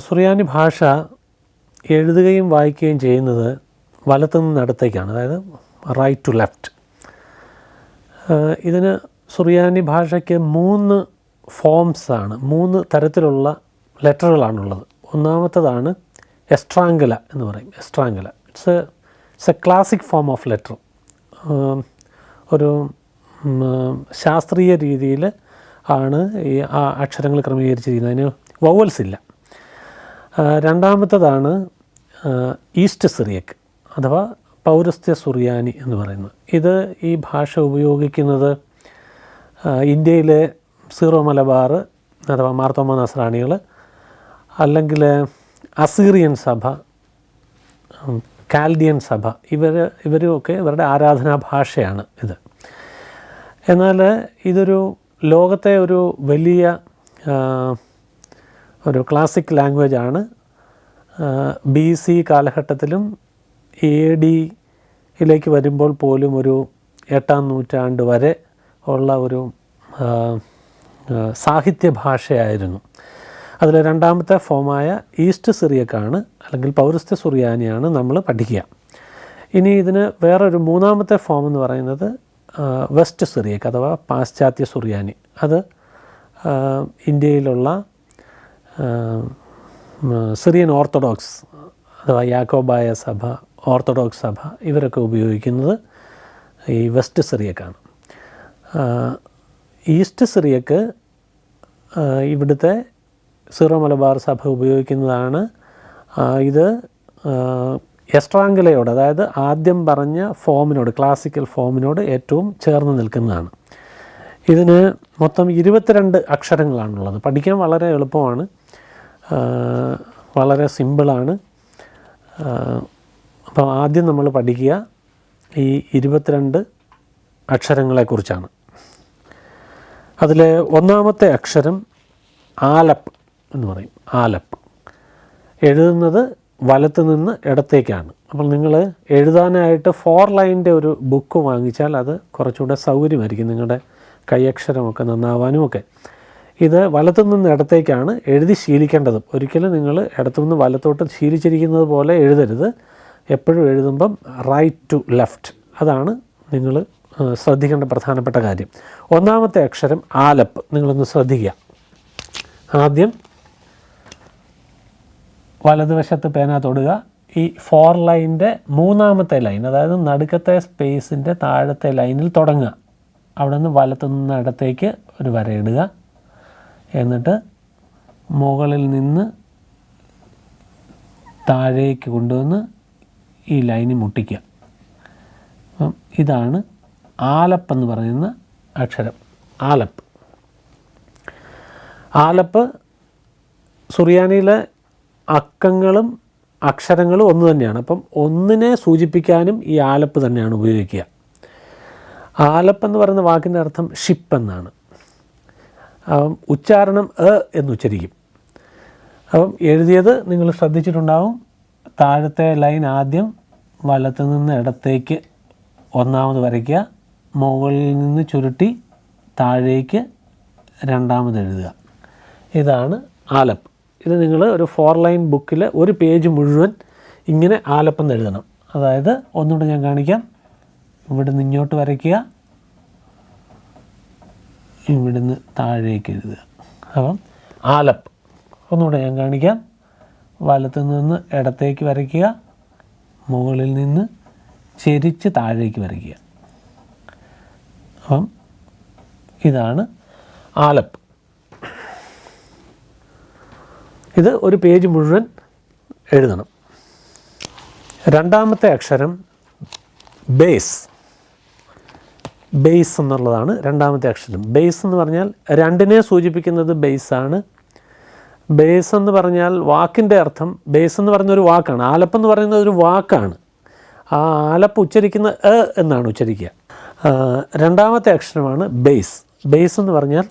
സുറിയാനി ഭാഷ എഴുതുകയും വായിക്കുകയും ചെയ്യുന്നത് വലത്തു നിന്ന് ഇടത്തേക്കാണ്, അതായത് റൈറ്റ് ടു ലെഫ്റ്റ്. ഇതിന് സുറിയാനി ഭാഷയ്ക്ക് 3 ഫോംസാണ്, 3 തരത്തിലുള്ള ലെറ്ററുകളാണുള്ളത്. ഒന്നാമത്തതാണ് എസ്ട്രാംഗല എന്ന് പറയും. Estrangela it's a classic form of letter. ഒരു ശാസ്ത്രീയ രീതിയിൽ ആണ് ഈ അക്ഷരങ്ങൾ ക്രമീകരിച്ചിരിക്കുന്നത്. അതിന് വവൽസ് ഇല്ല. രണ്ടാമത്തതാണ് ഈസ്റ്റ് സിറിയക്ക് അഥവാ പൗരസ്ത്യ സുറിയാനി എന്ന് പറയുന്നത്. ഇത് ഈ ഭാഷ ഉപയോഗിക്കുന്നത് ഇന്ത്യയിലെ സീറോ മലബാർ അഥവാ മാർത്തോമ നസ്രാണികൾ, അല്ലെങ്കിൽ അസീറിയൻ സഭ, കാൽഡിയൻ സഭ, ഇവരുമൊക്കെ ഇവരുടെ ആരാധനാ ഭാഷയാണ് ഇത്. എന്നാൽ ഇതൊരു ലോകത്തെ ഒരു വലിയ ഒരു ക്ലാസിക് ലാംഗ്വേജാണ്. BC കാലഘട്ടത്തിലും AD വരുമ്പോൾ പോലും ഒരു 8-ാം നൂറ്റാണ്ട് വരെ ഉള്ള ഒരു സാഹിത്യ ഭാഷയായിരുന്നു. അതിൽ രണ്ടാമത്തെ ഫോമായ ഈസ്റ്റ് സിറിയക്കാണ് അല്ലെങ്കിൽ പൗരസ്ത്യ സുറിയാനിയാണ് നമ്മൾ പഠിക്കുക. ഇനി ഇതിന് വേറൊരു മൂന്നാമത്തെ ഫോം എന്ന് പറയുന്നത് വെസ്റ്റ് സിറിയക്ക് അഥവാ പാശ്ചാത്യ സുറിയാനി. അത് ഇന്ത്യയിലുള്ള സിറിയൻ ഓർത്തഡോക്സ് അഥവാ യാക്കോബായ സഭ, ഓർത്തഡോക്സ് സഭ, ഇവരൊക്കെ ഉപയോഗിക്കുന്നത് ഈ വെസ്റ്റ് സിറിയക്കാണ്. ഈസ്റ്റ് സിറിയക്ക് ഇവിടുത്തെ സീറോ മലബാർ സഭ ഉപയോഗിക്കുന്നതാണ്. ഇത് എസ്ട്രാംഗലയോട്, അതായത് ആദ്യം പറഞ്ഞ ഫോമിനോട്, ക്ലാസിക്കൽ ഫോമിനോട് ഏറ്റവും ചേർന്ന് നിൽക്കുന്നതാണ്. ഇതിന് മൊത്തം 22 അക്ഷരങ്ങളാണുള്ളത്. പഠിക്കാൻ വളരെ എളുപ്പമാണ്, വളരെ സിമ്പിളാണ്. അപ്പോൾ ആദ്യം നമ്മൾ പഠിക്കുക ഈ 22 അക്ഷരങ്ങളെക്കുറിച്ചാണ്. അതിൽ ഒന്നാമത്തെ അക്ഷരം ആലപ്പ് എന്ന് പറയും. ആലപ്പ് എഴുതുന്നത് വലത്ത് നിന്ന് ഇടത്തേക്കാണ്. അപ്പോൾ നിങ്ങൾ എഴുതാനായിട്ട് 4 ലൈനിൻ്റെ ഒരു ബുക്ക് വാങ്ങിച്ചാൽ അത് കുറച്ചുകൂടെ സൗകര്യമായിരിക്കും, നിങ്ങളുടെ കൈയക്ഷരമൊക്കെ നന്നാവാനും ഒക്കെ. ഇത് വലത്തു നിന്ന് ഇടത്തേക്കാണ് എഴുതി ശീലിക്കേണ്ടതും. ഒരിക്കലും നിങ്ങൾ ഇടത്തുനിന്ന് വലത്തോട്ട് ശീലിച്ചിരിക്കുന്നത് പോലെ എഴുതരുത്. എപ്പോഴും എഴുതുമ്പം റൈറ്റ് ടു ലെഫ്റ്റ്, അതാണ് നിങ്ങൾ ശ്രദ്ധിക്കേണ്ട പ്രധാനപ്പെട്ട കാര്യം. ഒന്നാമത്തെ അക്ഷരം ആലപ്പ് നിങ്ങളൊന്ന് ശ്രദ്ധിക്കുക. ആദ്യം വലതുവശത്ത് പേന തൊടുക. ഈ 4 ലൈനിൻ്റെ മൂന്നാമത്തെ ലൈൻ, അതായത് നടുക്കത്തെ സ്പേസിൻ്റെ താഴത്തെ ലൈനിൽ തുടങ്ങുക. അവിടെ നിന്ന് വലത്തു നിന്ന് ഇടത്തേക്ക് ഒരു വരയിടുക. എന്നിട്ട് മുകളിൽ നിന്ന് താഴേക്ക് കൊണ്ടുവന്ന് ഈ ലൈനിൽ മുട്ടിക്കുക. അപ്പം ഇതാണ് ആലപ്പ് എന്ന് പറയുന്ന അക്ഷരം. ആലപ്പ്. ആലപ്പ് സുറിയാനിയിലെ അക്കങ്ങളും അക്ഷരങ്ങളും ഒന്ന് തന്നെയാണ്. അപ്പം ഒന്നിനെ സൂചിപ്പിക്കാനും ഈ ആലപ്പ് തന്നെയാണ് ഉപയോഗിക്കുക. ആലപ്പ് എന്ന് പറയുന്ന വാക്കിൻ്റെ അർത്ഥം ഷിപ്പ് എന്നാണ്. ഉച്ചാരണം എന്നുച്ചരിക്കും. അപ്പം എഴുതിയത് നിങ്ങൾ ശ്രദ്ധിച്ചിട്ടുണ്ടാവും. താഴത്തെ ലൈൻ ആദ്യം വലത്തു നിന്ന് ഇടത്തേക്ക് ഒന്നാമത് വരയ്ക്കുക, മുകളിൽ നിന്ന് ചുരുട്ടി താഴേക്ക് രണ്ടാമത് എഴുതുക. ഇതാണ് ആലപ്പ്. ഇത് നിങ്ങൾ ഒരു 4 ലൈൻ ബുക്കിൽ ഒരു പേജ് മുഴുവൻ ഇങ്ങനെ ആലപ്പെന്ന് എഴുതണം. അതായത് ഒന്നുകൂടെ ഞാൻ കാണിക്കാം. ഇവിടുന്ന് ഇങ്ങോട്ട് വരയ്ക്കുക, ഇവിടുന്ന് താഴേക്ക് എഴുതുക. അപ്പം ആലപ്പ്. ഒന്നുകൂടെ ഞാൻ കാണിക്കാം. വലത്തു നിന്ന് ഇടത്തേക്ക് വരയ്ക്കുക, മുകളിൽ നിന്ന് ചെരിച്ച് താഴേക്ക് വരയ്ക്കുക. അപ്പം ഇതാണ് ആലപ്പ്. ഇത് ഒരു പേജ് മുഴുവൻ എഴുതണം. രണ്ടാമത്തെ അക്ഷരം ബേസ്. ബേസ് എന്നുള്ളതാണ് രണ്ടാമത്തെ അക്ഷരം. ബേസ് എന്ന് പറഞ്ഞാൽ രണ്ടിനെ സൂചിപ്പിക്കുന്നത് ബേസാണ്. ബേസ് എന്ന് പറഞ്ഞാൽ വാക്കിൻ്റെ അർത്ഥം, ബേസ് എന്ന് പറയുന്നൊരു വാക്കാണ്. ആലപ്പ് എന്ന് പറയുന്നത് ഒരു വാക്കാണ്. ആ ആലപ്പ് ഉച്ചരിക്കുന്ന എന്നാണ് ഉച്ചരിക്കുക. രണ്ടാമത്തെ അക്ഷരമാണ് ബേസ്. ബേസ് എന്ന് പറഞ്ഞാൽ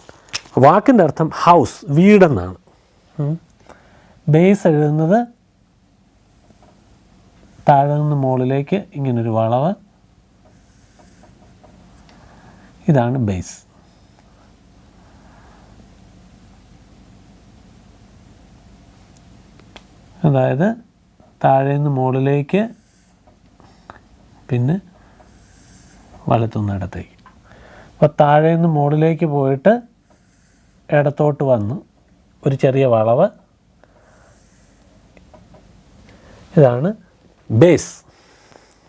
വാക്കിൻ്റെ അർത്ഥം ഹൗസ്, വീടെന്നാണ്. ബേസ് എഴുതുന്നത് താഴെ നിന്ന് മുകളിലേക്ക് ഇങ്ങനൊരു വളവ്, ഇതാണ് ബേസ്. അതായത് താഴെ നിന്ന് മുകളിലേക്ക് പിന്നെ വലത്തുനിന്ന് ഇടത്തേക്ക്. അപ്പോൾ താഴെ നിന്ന് മുകളിലേക്ക് പോയിട്ട് ഇടത്തോട്ട് വന്നു ഒരു ചെറിയ വളവ്, ഇതാണ് ബേസ്.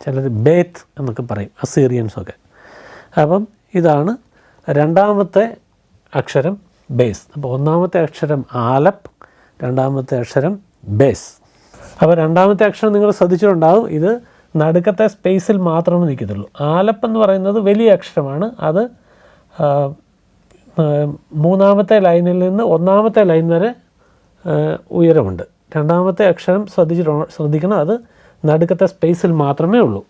ചിലർ ബേത്ത് എന്നൊക്കെ പറയും, അസീറിയൻസൊക്കെ. അപ്പം ഇതാണ് രണ്ടാമത്തെ അക്ഷരം ബേസ്. അപ്പോൾ ഒന്നാമത്തെ അക്ഷരം ആലപ്പ്, രണ്ടാമത്തെ അക്ഷരം ബേസ്. അപ്പോൾ രണ്ടാമത്തെ അക്ഷരം നിങ്ങൾ ശ്രദ്ധിച്ചിട്ടുണ്ടാവും, ഇത് നടുക്കത്തെ സ്പേസിൽ മാത്രമേ നിൽക്കത്തുള്ളൂ. ആലപ്പ് എന്ന് പറയുന്നത് വലിയ അക്ഷരമാണ്. അത് മൂന്നാമത്തെ ലൈനിൽ നിന്ന് ഒന്നാമത്തെ ലൈൻ വരെ ഉയരമുണ്ട്. രണ്ടാമത്തെ അക്ഷരം ശ്രദ്ധിക്കണം, അത് നടുക്കത്തെ സ്പേസിൽ മാത്രമേ ഉള്ളൂ.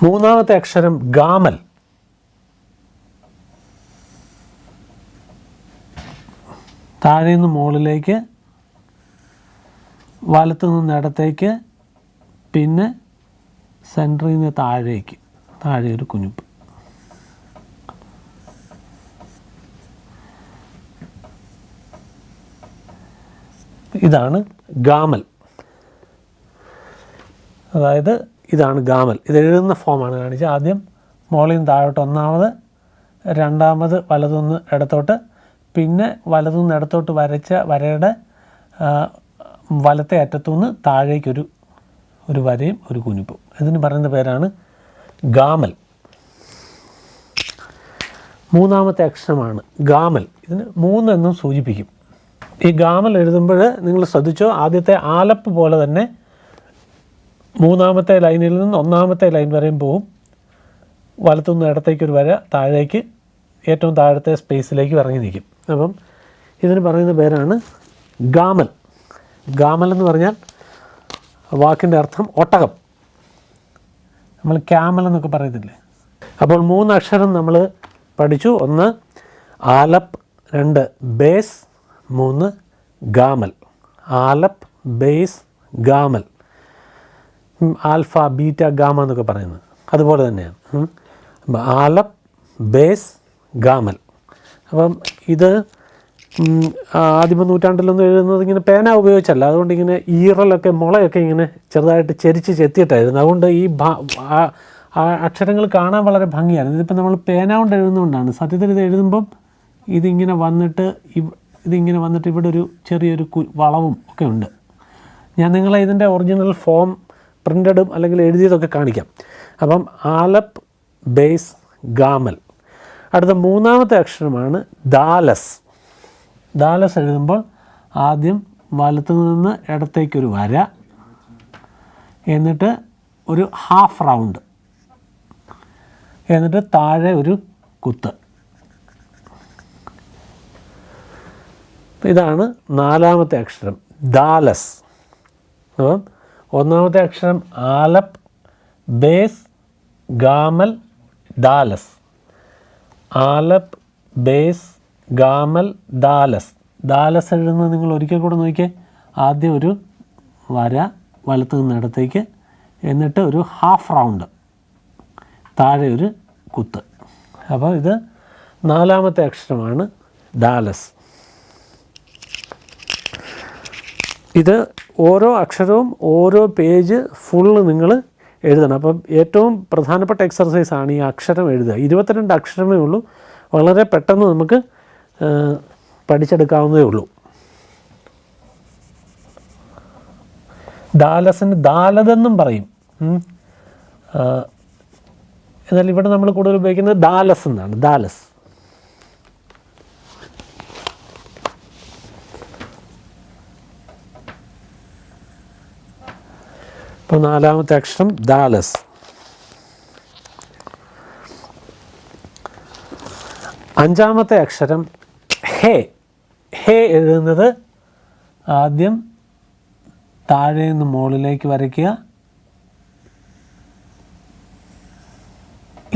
മൂന്നാമത്തെ അക്ഷരം ഗാമൽ. താഴെ നിന്ന് മുകളിലേക്ക്, വലത്തു നിന്ന് ഇടത്തേക്ക്, പിന്നെ സെൻറ്ററിൽ നിന്ന് താഴേക്ക്, താഴെ ഒരു കുനിപ്പ്. ഇതാണ് ഗാമൽ. അതായത് ഇതാണ് ഗാമൽ. ഇത് എഴുതുന്ന ഫോമാണ് കാണിച്ചത്. ആദ്യം മുകളിൽ നിന്ന് താഴോട്ട് ഒന്നാമത്, രണ്ടാമത് വലതുനിന്ന് ഇടത്തോട്ട്, പിന്നെ വലതുനിന്ന് ഇടത്തോട്ട് വരച്ച വരയുടെ വലത്തെ അറ്റത്തുനിന്ന് താഴേക്കൊരു വരയും ഒരു കുനിപ്പും. ഇതിന് പറയുന്ന പേരാണ് ഗാമൽ. മൂന്നാമത്തെ അക്ഷരമാണ് ഗാമൽ. ഇതിന് 3 എന്നും സൂചിപ്പിക്കും. ഈ ഗാമൽ എഴുതുമ്പോൾ നിങ്ങൾ ശ്രദ്ധിച്ചോ, ആദ്യത്തെ ആലപ്പ് പോലെ തന്നെ മൂന്നാമത്തെ ലൈനിൽ നിന്ന് ഒന്നാമത്തെ ലൈൻ വരെയും പോവും. വലത്തുനിന്ന് ഇടത്തേക്കൊരു വര, താഴേക്ക് ഏറ്റവും താഴത്തെ സ്പേസിലേക്ക് ഇറങ്ങി നിൽക്കും. അപ്പം ഇതിന് പറയുന്ന പേരാണ് ഗാമൽ. ഗാമൽ എന്ന് പറഞ്ഞാൽ വാക്കിൻ്റെ അർത്ഥം ഒട്ടകം. നമ്മൾ ക്യാമൽ എന്നൊക്കെ പറയത്തില്ലേ. അപ്പോൾ 3 അക്ഷരം നമ്മൾ പഠിച്ചു. 1 ആലപ്പ്, 2 ബേസ്, 3 ഗാമൽ. ആലപ്പ്, ബേസ്, ഗാമൽ. ആൽഫ, ബീറ്റ, ഗാമ എന്നൊക്കെ പറയുന്നത് അതുപോലെ തന്നെയാണ്. ആലപ്പ്, ബേസ്, ഗാമൽ. അപ്പം ഇത് ആദിമ നൂറ്റാണ്ടിലൊന്നും എഴുതുന്നത് ഇങ്ങനെ പേന ഉപയോഗിച്ചല്ല. അതുകൊണ്ട് ഇങ്ങനെ ഈറലൊക്കെ മുളയൊക്കെ ഇങ്ങനെ ചെറുതായിട്ട് ചെത്തിയിട്ടായിരുന്നു. അതുകൊണ്ട് ഈ അക്ഷരങ്ങൾ കാണാൻ വളരെ ഭംഗിയാണ്. ഇതിപ്പോൾ നമ്മൾ പേന കൊണ്ട് എഴുതുന്നതുകൊണ്ടാണ്. സത്യത്തിൽ ഇത് എഴുതുമ്പം ഇതിങ്ങനെ വന്നിട്ട് ഇവിടെ ഒരു ചെറിയൊരു വളവും ഒക്കെ ഉണ്ട്. ഞാൻ നിങ്ങളെ ഇതിൻ്റെ ഒറിജിനൽ ഫോം പ്രിൻ്റഡും അല്ലെങ്കിൽ എഴുതിയതൊക്കെ കാണിക്കാം. അപ്പം ആലപ്പ്, ബേസ്, ഗാമൽ. അടുത്ത മൂന്നാമത്തെ അക്ഷരമാണ് ദാലസ്. ദാലസ് എഴുതുമ്പോൾ ആദ്യം വലത്തു നിന്ന് ഇടത്തേക്കൊരു വര, എന്നിട്ട് ഒരു ഹാഫ് റൗണ്ട്, എന്നിട്ട് താഴെ ഒരു കുത്ത്. ഇതാണ് നാലാമത്തെ അക്ഷരം ദാലസ്. അപ്പം ഒന്നാമത്തെ അക്ഷരം ആലപ്പ്, ബേസ്, ഗാമൽ, ദാലസ്. ആലപ്പ്, ബേസ്, ഗാമൽ, ദാലസ്. ദാലസ് എഴുതുന്നത് നിങ്ങൾ ഒരിക്കൽ കൂടെ നോക്കിയേ. ആദ്യം ഒരു വര വലത്ത് നിന്ന് ഇടത്തേക്ക്, എന്നിട്ട് ഒരു ഹാഫ് റൗണ്ട്, താഴെ ഒരു കുത്ത്. അപ്പോൾ ഇത് നാലാമത്തെ അക്ഷരമാണ് ദാലസ്. ഇത് ഓരോ അക്ഷരവും ഓരോ പേജ് ഫുള്ള് നിങ്ങൾ എഴുതണം. അപ്പം ഏറ്റവും പ്രധാനപ്പെട്ട എക്സർസൈസാണ് ഈ അക്ഷരം എഴുതുക. 22 അക്ഷരമേ ഉള്ളൂ. വളരെ പെട്ടെന്ന് നമുക്ക് പഠിച്ചെടുക്കാവുന്നതേ ഉള്ളൂ. ദാലസിന് ദാലതെന്നും പറയും. എന്നാൽ ഇവിടെ നമ്മൾ കൂടുതൽ ഉപയോഗിക്കുന്നത് ദാലസ് എന്നാണ്. ദാലസ്. ഇപ്പോൾ നാലാമത്തെ അക്ഷരം ദാലസ്. അഞ്ചാമത്തെ അക്ഷരം ഹേ. ഹേ എഴുതുന്നത് ആദ്യം താഴെ നിന്ന് മുകളിലേക്ക് വരയ്ക്കുക.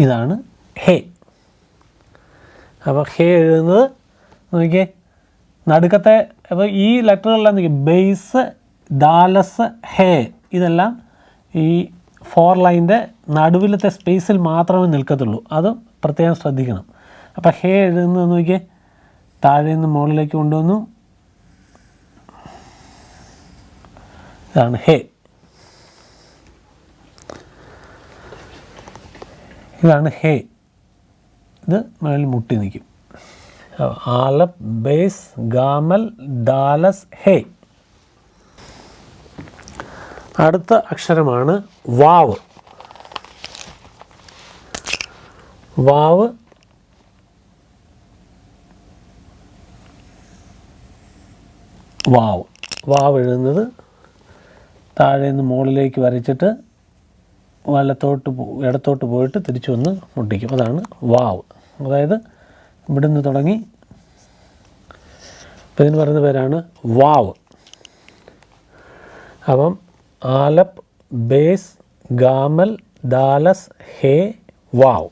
ഇതാണ് ഹേ. അപ്പോൾ ഹേ എഴുതുന്നത് നോക്കിയേ, നടുക്കത്തെ അപ്പോൾ ഈ ലെറ്ററുകളെല്ലാം നോക്കിയേ, ബേസ്, ദാലസ്, ഹേ, ഇതെല്ലാം ഈ ലൈൻ്റെ നടുവിലത്തെ സ്പേസിൽ മാത്രമേ നിൽക്കത്തുള്ളൂ. അത് പ്രത്യേകം ശ്രദ്ധിക്കണം. അപ്പോൾ ഹേ എഴുതുന്നത് നോക്കിയേ, താഴെ നിന്ന് മുകളിലേക്ക് കൊണ്ടുവന്നു, ഇതാണ് ഹേ. ഇതാണ് ഹേ. ഇത് മുകളിൽ മുട്ടി നിൽക്കും. ആലപ്പ്, ബേസ്, ഗാമൽ, ദാലസ്, ഹേ. അടുത്ത അക്ഷരമാണ് വാവ്. വാവ് വാവ് വാവ് എഴുതുന്നത് താഴെ നിന്ന് മുകളിലേക്ക് വരച്ചിട്ട് ഇടത്തോട്ട് പോയിട്ട് തിരിച്ചു വന്ന് മുട്ടിക്കും. അതാണ് വാവ്. അതായത് ഇവിടുന്ന് തുടങ്ങി ഇപ്പം ഇതിന് പറയുന്ന പേരാണ് വാവ്. അപ്പം ആലപ്പ്, ബേസ്, ഗാമൽ, ദാലസ്, ഹേ, വാവ്.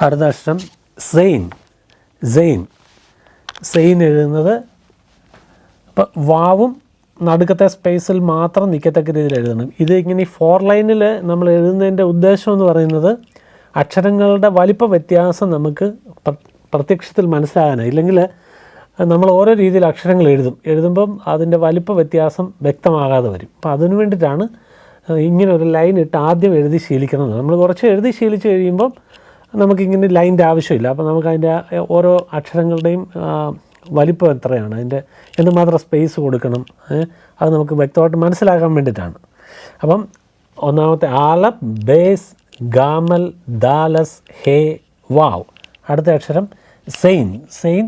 അടുത്ത അക്ഷരം സെയിൻ. സെയിൻ എഴുതുന്നത് ഇപ്പം വാവും നടുക്കത്തെ സ്പേസിൽ മാത്രം നിൽക്കത്തക്ക രീതിയിൽ എഴുതണം. ഇത് ഇങ്ങനെ ഈ 4 ലൈനിൽ നമ്മൾ എഴുതുന്നതിൻ്റെ ഉദ്ദേശം എന്ന് പറയുന്നത് അക്ഷരങ്ങളുടെ വലിപ്പ വ്യത്യാസം നമുക്ക് പ്രത്യക്ഷത്തിൽ മനസ്സിലാകാനാണ്. ഇല്ലെങ്കിൽ നമ്മൾ ഓരോ രീതിയിൽ അക്ഷരങ്ങൾ എഴുതുമ്പം അതിൻ്റെ വലിപ്പ വ്യത്യാസം വ്യക്തമാകാതെ വരും. അപ്പോൾ അതിനു വേണ്ടിയിട്ടാണ് ഇങ്ങനെ ഒരു ലൈൻ ഇട്ട് ആദ്യം എഴുതി ശീലിക്കണം. നമ്മൾ കുറച്ച് എഴുതി ശീലിച്ച് കഴിയുമ്പം നമുക്കിങ്ങനെ ലൈൻ്റെ ആവശ്യമില്ല. അപ്പോൾ നമുക്കതിൻ്റെ ഓരോ അക്ഷരങ്ങളുടെയും വലിപ്പം എത്രയാണ്, അതിൻ്റെ എന്തുമാത്രം സ്പേസ് കൊടുക്കണം, അത് നമുക്ക് വ്യക്തമായിട്ട് മനസ്സിലാക്കാൻ വേണ്ടിയിട്ടാണ്. അപ്പം ഒന്നാമത്തെ ആലപ്പ്, ബേസ്, ഗാമൽ, ദാലസ്, ഹേ, വാവ്. അടുത്ത അക്ഷരം സെയിൻ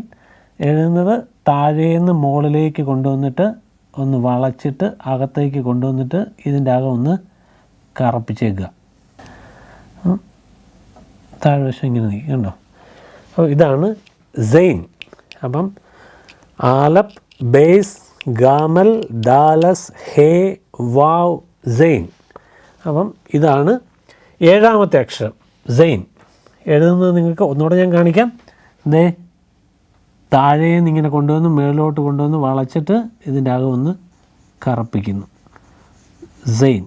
എഴുതുന്നത് താഴേന്ന് മുകളിലേക്ക് കൊണ്ടുവന്നിട്ട് ഒന്ന് വളച്ചിട്ട് അകത്തേക്ക് കൊണ്ടുവന്നിട്ട് ഇതിൻ്റെ അകം ഒന്ന് കറപ്പിച്ചേക്കുക. താഴ്വശം ഇങ്ങനെ നിൽക്കുക, കണ്ടോ? അപ്പോൾ ഇതാണ് സെയിൻ. അപ്പം ആലപ്പ്, ബേസ്, ഗാമൽ, ദാലസ്, ഹേ, വാവ്, സെയിൻ. അപ്പം ഇതാണ് 7ാമത്തെ അക്ഷരം സെയിൻ. എഴുതുന്നത് നിങ്ങൾക്ക് ഒന്നുകൂടെ ഞാൻ കാണിക്കാം. താഴേന്ന് ഇങ്ങനെ കൊണ്ടുവന്ന് മേളിലോട്ട് കൊണ്ടുവന്ന് വളച്ചിട്ട് ഇതിൻ്റെ അകം ഒന്ന് കറപ്പിക്കുന്നു, സെയിൻ.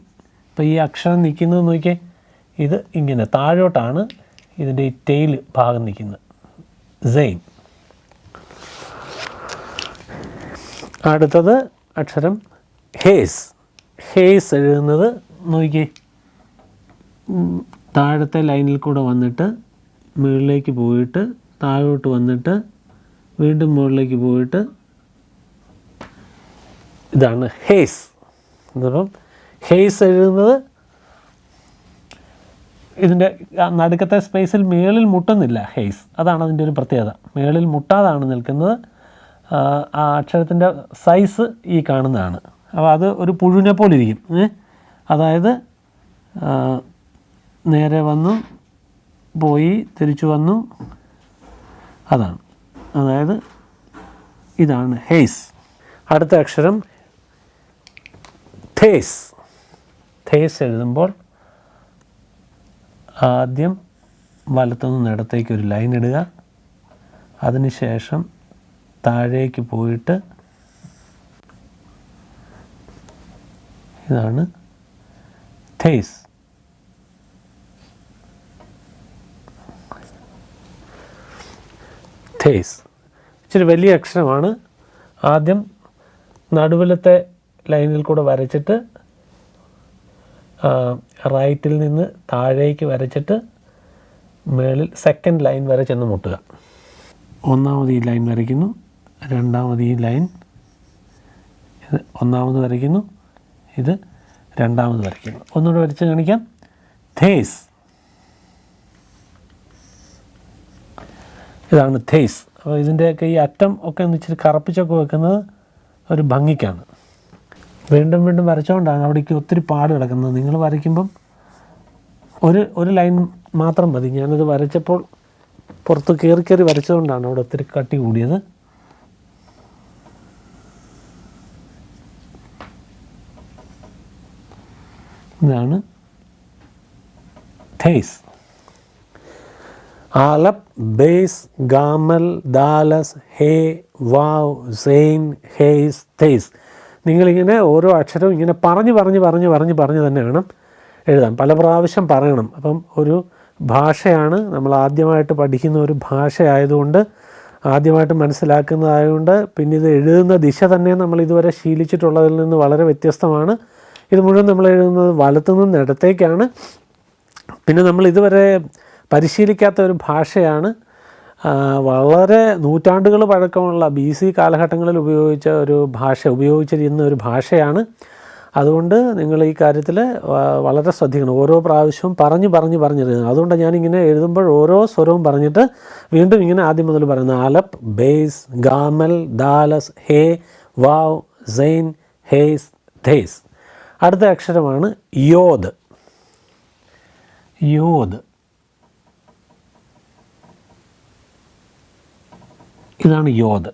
അപ്പോൾ ഈ അക്ഷരം നിൽക്കുന്നത് നോക്കിയേ, ഇത് ഇങ്ങനെ താഴോട്ടാണ് ഇതിൻ്റെ ഈ ടെയിൽ ഭാഗം നിൽക്കുന്നത്, സെയിൻ. അടുത്തത് അക്ഷരം ഹേസ് എഴുതുന്നത് നോക്കിയേ, താഴത്തെ ലൈനിൽ കൂടെ വന്നിട്ട് മുകളിലേക്ക് പോയിട്ട് താഴോട്ട് വന്നിട്ട് വീണ്ടും മുകളിലേക്ക് പോയിട്ട് ഇതാണ് ഹേസ്. അപ്പം ഹേസ് എഴുതുന്നത് ഇതിൻ്റെ നടുക്കത്തെ സ്പേസിൽ മേളിൽ മുട്ടുന്നില്ല ഹേസ്. അതാണ് അതിൻ്റെ ഒരു പ്രത്യേകത. മേളിൽ മുട്ടാതാണ് നിൽക്കുന്നത്. ആ അക്ഷരത്തിൻ്റെ സൈസ് ഈ കാണുന്നതാണ്. അപ്പോൾ അത് ഒരു പുഴുവിനെ പോലെ ഇരിക്കും. അതായത് നേരെ വന്നു പോയി തിരിച്ചു വന്നു, അതാണ്. അതായത് ഇതാണ് ഹേസ്. അടുത്ത അക്ഷരം തേസ് എഴുതുമ്പോൾ ആദ്യം വലത്തുനിന്ന് ഇടത്തേക്ക് ഒരു ലൈൻ ഇടുക, അതിനുശേഷം താഴേക്ക് പോയിട്ട് ഇതാണ് തേസ്. ഇച്ചിരി വലിയ അക്ഷരമാണ്. ആദ്യം നടുവിലത്തെ ലൈനിൽ കൂടെ വരച്ചിട്ട് റൈറ്റിൽ നിന്ന് താഴേക്ക് വരച്ചിട്ട് മേളിൽ സെക്കൻഡ് ലൈൻ വരെ ചെന്ന് മുട്ടുക. ഒന്നാമത് ഈ ലൈൻ വരയ്ക്കുന്നു, രണ്ടാമത് ഈ ലൈൻ, ഇത് ഒന്നാമത് വരയ്ക്കുന്നു, ഇത് രണ്ടാമത് വരയ്ക്കുന്നു. ഒന്നുകൂടെ വരച്ച് കാണിക്കാം. തേസ്. ഇതാണ് തേസ്. അപ്പോൾ ഇതിൻ്റെയൊക്കെ ഈ അറ്റം ഒക്കെ ഒന്ന് ഇച്ചിരി കറപ്പിച്ചൊക്കെ വെക്കുന്നത് ഒരു ഭംഗിക്കാണ്. വീണ്ടും വീണ്ടും വരച്ചുകൊണ്ടാണ് അവിടേക്ക് ഒത്തിരി പാട് കിടക്കുന്നത്. നിങ്ങൾ വരയ്ക്കുമ്പം ഒരു ലൈൻ മാത്രം മതി. ഞാനത് വരച്ചപ്പോൾ പുറത്ത് കയറി വരച്ചതുകൊണ്ടാണ് അവിടെ ഒത്തിരി കട്ടി കൂടിയത്. ഇതാണ് തേസ്. ആലപ്പ്, ബേസ്, ഗാമൽ, ദാലസ്, ഹേ, വാവ്, സെയിൻ, ഹേസ്, തേസ്. നിങ്ങളിങ്ങനെ ഓരോ അക്ഷരവും ഇങ്ങനെ പറഞ്ഞു തന്നെ വേണം എഴുതാം, പല പ്രാവശ്യം പറയണം. അപ്പം ഒരു ഭാഷയാണ്, നമ്മൾ ആദ്യമായിട്ട് പഠിക്കുന്ന ഒരു ഭാഷയായതുകൊണ്ട്, ആദ്യമായിട്ട് മനസ്സിലാക്കുന്നതായതുകൊണ്ട്, പിന്നെ ഇത് എഴുതുന്ന ദിശ തന്നെ നമ്മൾ ഇതുവരെ ശീലിച്ചിട്ടുള്ളതിൽ നിന്ന് വളരെ വ്യത്യസ്തമാണ്. ഇത് മുഴുവൻ നമ്മൾ എഴുതുന്നത് വലത്തുനിന്ന് ഇടത്തേക്കാണ്. പിന്നെ നമ്മൾ ഇതുവരെ പരിശീലിക്കാത്ത ഒരു ഭാഷയാണ്. വളരെ നൂറ്റാണ്ടുകൾ പഴക്കമുള്ള BC കാലഘട്ടങ്ങളിൽ ഉപയോഗിച്ചിരുന്ന ഒരു ഭാഷയാണ്. അതുകൊണ്ട് നിങ്ങൾ ഈ കാര്യത്തിൽ വളരെ ശ്രദ്ധിക്കണം. ഓരോ പ്രാവശ്യവും പറഞ്ഞെഴുതണം. അതുകൊണ്ട് ഞാനിങ്ങനെ എഴുതുമ്പോൾ ഓരോ സ്വരവും പറഞ്ഞിട്ട് വീണ്ടും ഇങ്ങനെ ആദ്യം മുതൽ പറയുന്നത്: ആലപ്പ്, ബേസ്, ഗാമൽ, ദാലസ്, ഹേ, വാവ്, സൈൻ, ഹേസ്, ധേസ്. അടുത്ത അക്ഷരമാണ് യോദ്. യോദ് ഇതാണ് യോദ്.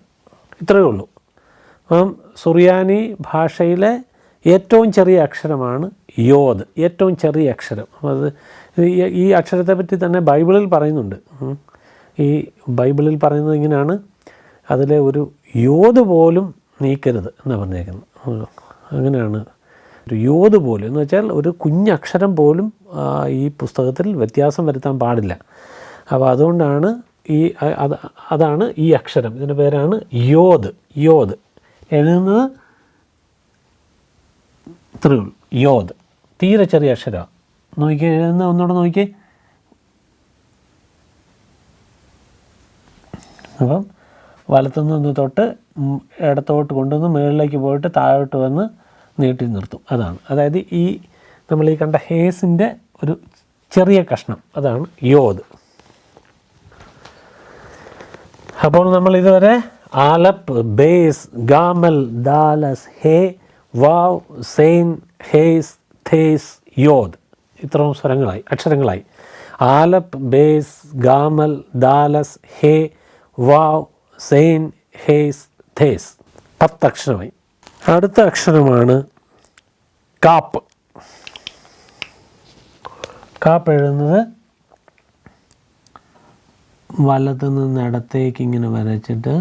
ഇത്രയേ ഉള്ളൂ. അപ്പം സുറിയാനി ഭാഷയിലെ ഏറ്റവും ചെറിയ അക്ഷരമാണ് യോദ്, ഏറ്റവും ചെറിയ അക്ഷരം. അത് ഈ അക്ഷരത്തെ പറ്റി തന്നെ ബൈബിളിൽ പറയുന്നുണ്ട്. ഈ ബൈബിളിൽ പറയുന്നത് ഇങ്ങനെയാണ്: അതിലെ ഒരു യോദ് പോലും നീക്കരുത് എന്നാണ് പറഞ്ഞേക്കുന്നത്. അങ്ങനെയാണ്. ഒരു യോദ് പോലും എന്ന് വെച്ചാൽ ഒരു കുഞ്ഞക്ഷരം പോലും ഈ പുസ്തകത്തിൽ വ്യത്യാസം വരുത്താൻ പാടില്ല. അപ്പോൾ അതുകൊണ്ടാണ് അതാണ് ഈ അക്ഷരം. ഇതിൻ്റെ പേരാണ് യോദ്. യോദ് എഴുതുന്നത് ഇത്രയേ ഉള്ളൂ, യോദ്. തീരെ ചെറിയ അക്ഷരമാണ്. നോക്കി എഴുതുന്ന ഒന്നുകൂടെ നോക്കി. അപ്പം വലത്തുനിന്ന് തൊട്ട് ഇടത്തോട്ട് കൊണ്ടുവന്ന് മുകളിലേക്ക് പോയിട്ട് താഴോട്ട് വന്ന് നീട്ടി നിർത്തും. അതായത് നമ്മൾ ഈ കണ്ട ഹേസിൻ്റെ ഒരു ചെറിയ കഷ്ണം, അതാണ് യോദ്. അപ്പോൾ നമ്മൾ ഇതുവരെ ആലപ്പ്, ബേസ്, ഗാമൽ, ദാലസ്, ഹേ, വാവ്, സൈൻ, ഹേസ്, ധേസ്, യോദ്. ഇത്രയും അക്ഷരങ്ങളായി. ആലപ്പ്, ബേസ്, ഗാമൽ, ദാലസ്, ഹേ, വാവ്, സൈൻ, ഹേസ്, ധേസ്. 10 അക്ഷരമായി. അടുത്ത അക്ഷരമാണ് കാപ്പ്. കാപ്പ് എഴുതുന്നത് വലത്തു നിന്ന് ഇടത്തേക്ക് ഇങ്ങനെ വരച്ചിട്ട്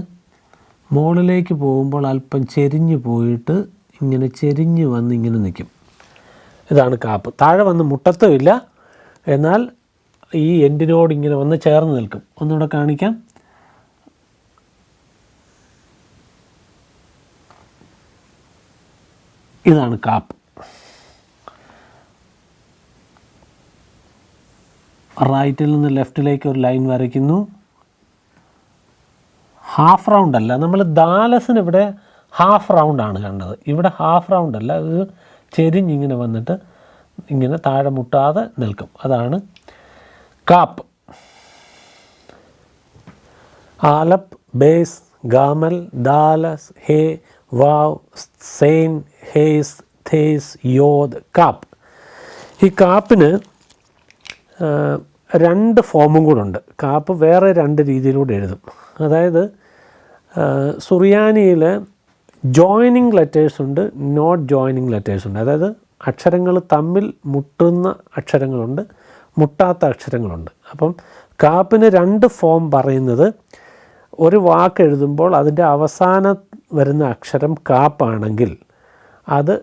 മുകളിലേക്ക് പോകുമ്പോൾ അല്പം ചെരിഞ്ഞ് പോയിട്ട് ഇങ്ങനെ ചെരിഞ്ഞ് വന്ന് ഇങ്ങനെ നിൽക്കും. ഇതാണ് കാപ്പ്. താഴെ വന്ന് മുട്ടത്തുമില്ല, എന്നാൽ ഈ എൻഡിനോട് ഇങ്ങനെ വന്ന് ചേർന്ന് നിൽക്കും. ഒന്നുകൂടെ കാണിക്കാം. ഇതാണ് കാപ്പ്. റൈറ്റിൽ നിന്ന് ലെഫ്റ്റിലേക്ക് ഒരു ലൈൻ വരയ്ക്കുന്നു. ഹാഫ് റൗണ്ട് അല്ല, നമ്മൾ ദാലസിന് ഇവിടെ ഹാഫ് റൗണ്ടാണ് കണ്ടത്. ഇവിടെ ഹാഫ് റൗണ്ട് അല്ല, ഇത് ചെരിഞ്ഞിങ്ങനെ വന്നിട്ട് ഇങ്ങനെ താഴെ മുട്ടാതെ നിൽക്കും. അതാണ് കാപ്പ്. ആലപ്പ്, ബേസ്, ഗാമൽ, ദാലസ്, ഹേ, വാവ്, സൈൻ, ഹേസ്, ധേസ്, യോദ്, കാപ്പ്. ഈ കാപ്പിന് 2 ഫോമും കൂടെ ഉണ്ട്. കാപ്പ് വേറെ 2 രീതിയിലൂടെ എഴുതും. അതായത് സുറിയാനിയിൽ ജോയിനിങ് ലെറ്റേഴ്സ് ഉണ്ട്, നോട്ട് ജോയിനിങ് ലെറ്റേഴ്സ് ഉണ്ട്. അതായത് അക്ഷരങ്ങൾ തമ്മിൽ മുട്ടുന്ന അക്ഷരങ്ങളുണ്ട്, മുട്ടാത്ത അക്ഷരങ്ങളുണ്ട്. അപ്പം കാപ്പിന് 2 ഫോം പറയുന്നത്: ഒരു വാക്ക് എഴുതുമ്പോൾ അതിൻ്റെ അവസാനം വരുന്ന അക്ഷരം കാപ്പാണെങ്കിൽ, അത്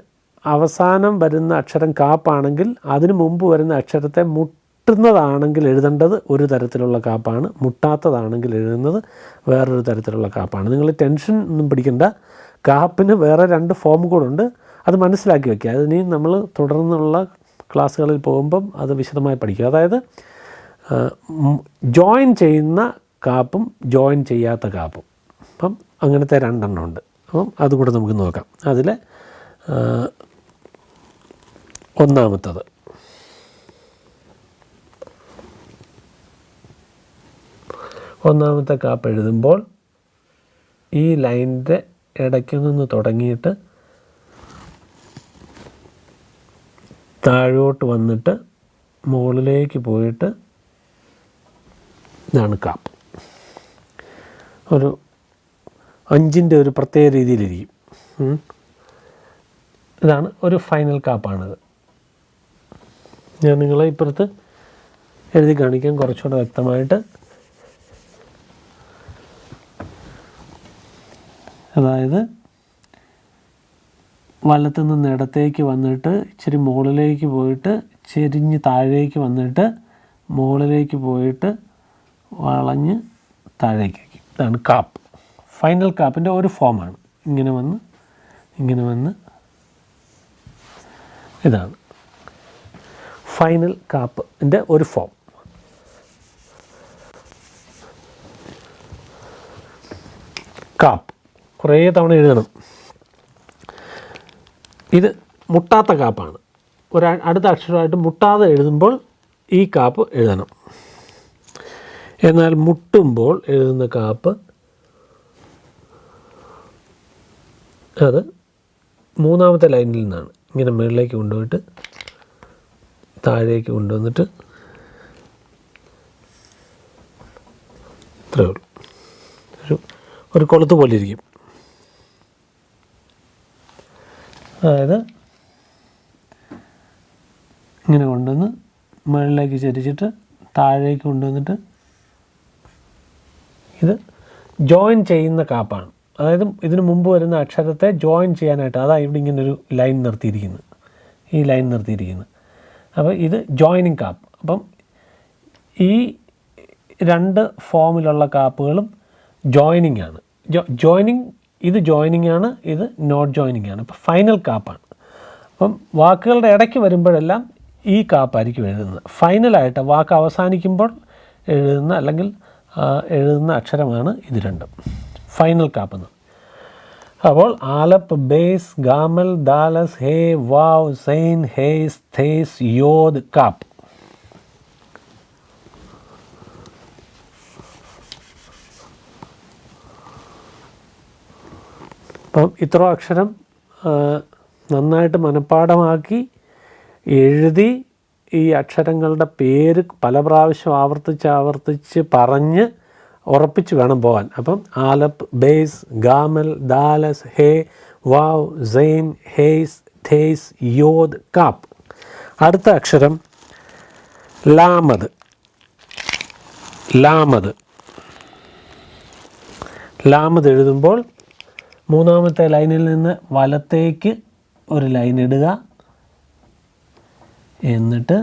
അവസാനം വരുന്ന അക്ഷരം കാപ്പാണെങ്കിൽ അതിന് മുമ്പ് വരുന്ന അക്ഷരത്തെ മുട്ടുന്നതാണെങ്കിൽ എഴുതേണ്ടത് ഒരു തരത്തിലുള്ള കാപ്പാണ്, മുട്ടാത്തതാണെങ്കിൽ എഴുതുന്നത് വേറൊരു തരത്തിലുള്ള കാപ്പാണ്. നിങ്ങൾ ടെൻഷൻ ഒന്നും പിടിക്കണ്ട. കാപ്പിന് വേറെ 2 ഫോം കൂടെ ഉണ്ട്. അത് മനസ്സിലാക്കി വയ്ക്കുക. അതിനി നമ്മൾ തുടർന്നുള്ള ക്ലാസ്സുകളിൽ പോകുമ്പം അത് വിശദമായി പഠിക്കുക. അതായത് ജോയിൻ ചെയ്യുന്ന കാപ്പും ജോയിൻ ചെയ്യാത്ത കാപ്പും. അപ്പം അങ്ങനത്തെ 2 എണ്ണം ഉണ്ട്. അപ്പം അതുകൂടെ നമുക്ക് നോക്കാം. അതിൽ ഒന്നാമത്തത് ഒന്നാമത്തെ കാപ്പ് എഴുതുമ്പോൾ ഈ ലൈനിൻ്റെ ഇടയ്ക്ക് നിന്ന് തുടങ്ങിയിട്ട് താഴോട്ട് വന്നിട്ട് മുകളിലേക്ക് പോയിട്ട് ഇതാണ് കാപ്പ്. ഒരു 5ൻ്റെ ഒരു പ്രത്യേക രീതിയിലിരിക്കും. ഇതാണ് ഒരു ഫൈനൽ കാപ്പാണിത്. ഞാൻ നിങ്ങളെ ഇപ്പുറത്ത് എഴുതി കാണിക്കാം കുറച്ചുകൂടെ വ്യക്തമായിട്ട്. അതായത് വലത്തു നിന്ന് ഇടത്തേക്ക് വന്നിട്ട് ഇച്ചിരി മുകളിലേക്ക് പോയിട്ട് ചെരിഞ്ഞ് താഴേക്ക് വന്നിട്ട് മുകളിലേക്ക് പോയിട്ട് വളഞ്ഞ് താഴേക്ക്. ഇതാണ് കാപ്പ്. ഫൈനൽ കാപ്പിൻ്റെ ഒരു ഫോമാണ്. ഇങ്ങനെ വന്ന് ഇതാണ് ഫൈനൽ കാപ്പിൻ്റെ ഒരു ഫോം. കാപ്പ് കുറേ തവണ എഴുതണം. ഇത് മുട്ടാത്ത കാപ്പാണ്. അടുത്ത അക്ഷരമായിട്ട് മുട്ടാതെ എഴുതുമ്പോൾ ഈ കാപ്പ് എഴുതണം. എന്നാൽ മുട്ടുമ്പോൾ എഴുതുന്ന കാപ്പ് അത് മൂന്നാമത്തെ ലൈനിൽ നിന്നാണ്. ഇങ്ങനെ മുകളിലേക്ക് കൊണ്ടുപോയിട്ട് താഴേക്ക് കൊണ്ടുവന്നിട്ട് ഇത്രയേ ഉള്ളൂ. ഒരു കൊളുത്ത് പോലെ ഇരിക്കും. അതായത് ഇങ്ങനെ കൊണ്ടുവന്ന് മുകളിലേക്ക് ചരിച്ചിട്ട് താഴേക്ക് കൊണ്ടുവന്നിട്ട് ഇത് ജോയിൻ ചെയ്യുന്ന കാപ്പാണ്. അതായത് ഇതിന് മുമ്പ് വരുന്ന അക്ഷരത്തെ ജോയിൻ ചെയ്യാനായിട്ട് അതാണ് ഇവിടെ ഇങ്ങനൊരു ലൈൻ നിർത്തിയിരിക്കുന്നത്. ഈ ലൈൻ നിർത്തിയിരിക്കുന്നത്. അപ്പോൾ ഇത് ജോയിനിങ് കാപ്പ്. അപ്പം ഈ രണ്ട് ഫോമിലുള്ള കാപ്പുകളും ജോയിനിങ് ആണ്. ഇത് ജോയിനിങ് ആണ്, ഇത് നോട്ട് ജോയിനിങ് ആണ്. അപ്പോൾ ഫൈനൽ കാപ്പാണ്. അപ്പം വാക്കുകളുടെ ഇടയ്ക്ക് വരുമ്പോഴെല്ലാം ഈ കാപ്പായിരിക്കും എഴുതുന്നത്. ഫൈനലായിട്ട് വാക്ക് അവസാനിക്കുമ്പോൾ എഴുതുന്ന അല്ലെങ്കിൽ എഴുതുന്ന അക്ഷരമാണ് ഇത് രണ്ടും. ഫൈനൽ കാപ്പെന്ന്. അപ്പോൾ ആലപ്പ്, ബേസ്, ഗാമൽ, ദാലസ്, ഹേ, വാവ്, സൈൻ, ഹേസ്, തേസ്, യോദ്, കാപ്പ്. അപ്പം ഇത്ര അക്ഷരം നന്നായിട്ട് മനഃപ്പാഠമാക്കി എഴുതി ഈ അക്ഷരങ്ങളുടെ പേര് പല പ്രാവശ്യം ആവർത്തിച്ച് പറഞ്ഞ് ഉറപ്പിച്ച് വേണം പോകാൻ. അപ്പം ആലപ്പ്, ബേസ്, ഗാമൽ, ദാലസ്, ഹേ, വാവ്, സൈൻ, ഹേസ്, തേസ്, യോദ്, കാപ്പ്. അടുത്ത അക്ഷരം ലാമത്. ലാമത് എഴുതുമ്പോൾ മൂന്നാമത്തെ ലൈനിൽ നിന്ന് വലത്തേക്ക് ഒരു ലൈൻ ഇടുക. എന്നിട്ട്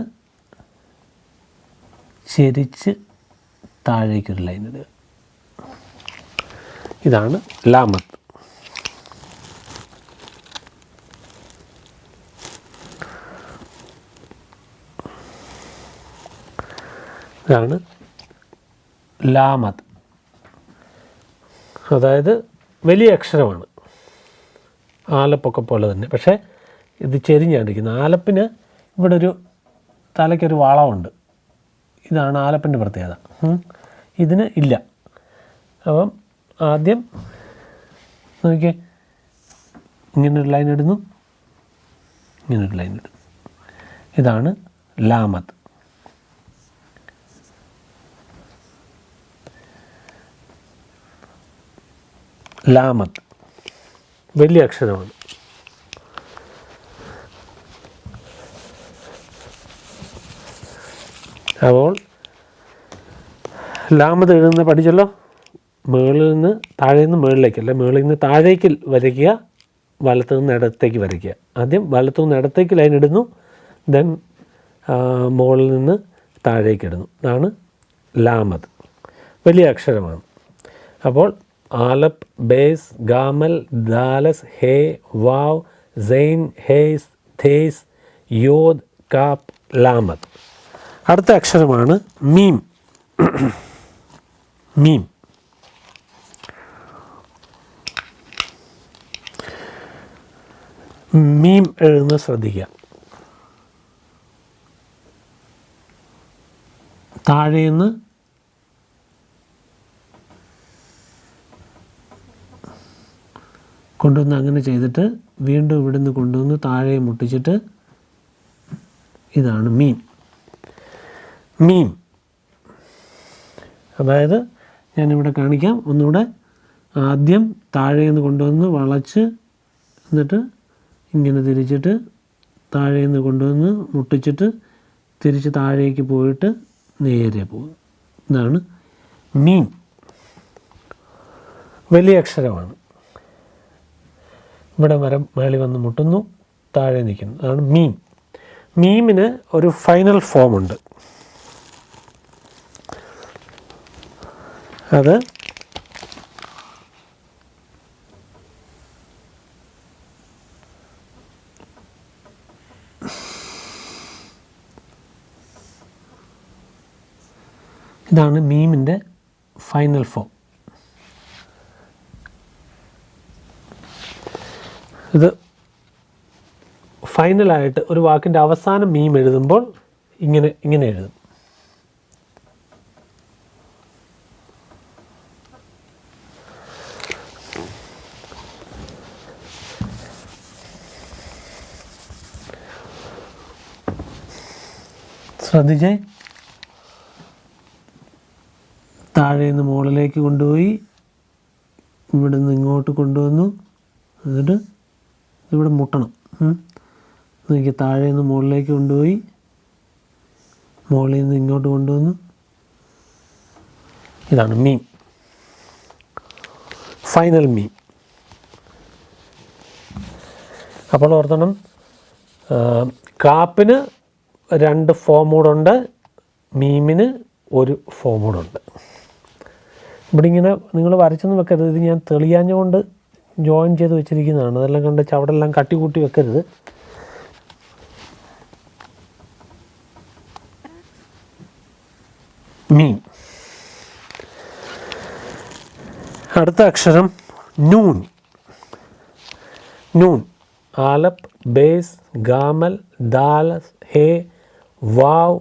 ചെരിച്ച് താഴേക്കൊരു ലൈൻ ഇടുക. ഇതാണ് ലാമത്ത്. ഇതാണ് ലാമത്ത്. അതായത് വലിയ അക്ഷരമാണ്, ആലപ്പൊക്കെ പോലെ തന്നെ. പക്ഷേ ഇത് ചെരിഞ്ഞടിക്കുന്നത്. ആലപ്പിന് ഇവിടെ ഒരു തലയ്ക്കൊരു വളമുണ്ട്. ഇതാണ് ആലപ്പിൻ്റെ പ്രത്യേകത. ഇതിന് ഇല്ല. അപ്പം ആദ്യം നോക്കിയേ, ഇങ്ങനൊരു ലൈൻ ഇടുന്നു, ഇങ്ങനൊരു ലൈൻ ഇടുന്നു. ഇതാണ് ലാമത്ത്. ലാമത്ത് വലിയ അക്ഷരമാണ്. അപ്പോൾ ലാമത്ത് എഴുതുന്ന പഠിച്ചല്ലോ. മുകളിൽ നിന്ന് താഴെ നിന്ന് മുകളിലേക്കല്ല, മുകളിൽ നിന്ന് താഴേക്ക് വരയ്ക്കുക, വലത്തു നിന്ന് ഇടത്തേക്ക് വരയ്ക്കുക. ആദ്യം വലത്തു നിന്ന് ഇടത്തേക്ക് ലൈൻ ഇടുന്നു, ദെൻ മുകളിൽ നിന്ന് താഴേക്ക് ഇടുന്നു. ഇതാണ് ലാമത്ത്. വലിയ അക്ഷരമാണ്. അപ്പോൾ ആലപ്പ്, ബേസ്, ഗാമൽ, ദാലസ്, ഹേ, വാവ്, സൈൻ, ഹേസ്, തേസ്, യോദ്, കാപ്പ്, ലാമത്ത്. അടുത്ത അക്ഷരമാണ് മീം. മീം മീം എഴുതുന്നത് ശ്രദ്ധിക്കുക. താഴേന്ന് കൊണ്ടുവന്ന് അങ്ങനെ ചെയ്തിട്ട് വീണ്ടും ഇവിടുന്ന് കൊണ്ടുവന്ന് താഴെ മുട്ടിച്ചിട്ട് ഇതാണ് മീം. മീം അതായത് ഞാനിവിടെ കാണിക്കാം ഒന്നുകൂടെ. ആദ്യം താഴേന്ന് കൊണ്ടുവന്ന് വളച്ച്, എന്നിട്ട് ഇങ്ങനെ തിരിച്ചിട്ട് താഴേന്ന് കൊണ്ടുവന്ന് മുട്ടിച്ചിട്ട് തിരിച്ച് താഴേക്ക് പോയിട്ട് നേരെ പോകും. ഇതാണ് മീം. വലിയ അക്ഷരമാണ്. ഇവിടെ വരെ മേളിൽ വന്ന് മുട്ടുന്നു, താഴെ നിൽക്കുന്നു. അതാണ് മീം. മീമിന് ഒരു ഫൈനൽ ഫോമുണ്ട്. അത് ഇതാണ് മീമിൻ്റെ ഫൈനൽ ഫോം. ഇത് ഫൈനലായിട്ട് ഒരു വാക്കിൻ്റെ അവസാനം മീം എഴുതുമ്പോൾ ഇങ്ങനെ എഴുതും. ശ്രദ്ധിച്ചേ, താഴെ നിന്ന് മുകളിലേക്ക് കൊണ്ടുപോയി, ഇവിടെ നിന്ന് ഇങ്ങോട്ട് കൊണ്ടുവന്നു, എന്നിട്ട് ഇവിടെ മുട്ടണം. എനിക്ക് താഴെ നിന്ന് മുകളിലേക്ക് കൊണ്ടുപോയി, മുകളിൽ നിന്ന് ഇങ്ങോട്ട് കൊണ്ടുവന്നു. ഇതാണ് മീം, ഫൈനൽ മീം. അപ്പോൾ ഓർത്തണം, കാപ്പിന് 2 ഫോം കൂടെ, മീമിന് 1 ഫോം കൂടെ. ഇവിടെ ഇങ്ങനെ നിങ്ങൾ വരച്ചൊന്നും വെക്കരുത്. ഇത് ഞാൻ തെളിയാഞ്ഞുകൊണ്ട് ജോയിൻ ചെയ്ത് വെച്ചിരിക്കുന്നതാണ്. അതെല്ലാം കണ്ട് ചവിടെല്ലാം കട്ടി കൂട്ടി വെക്കരുത്. മീം. അടുത്ത അക്ഷരം നൂൻ. നൂൻ. ആലപ്പ്, ബേസ്, ഗാമൽ, ദാലസ്, ഹേ, വാവ്,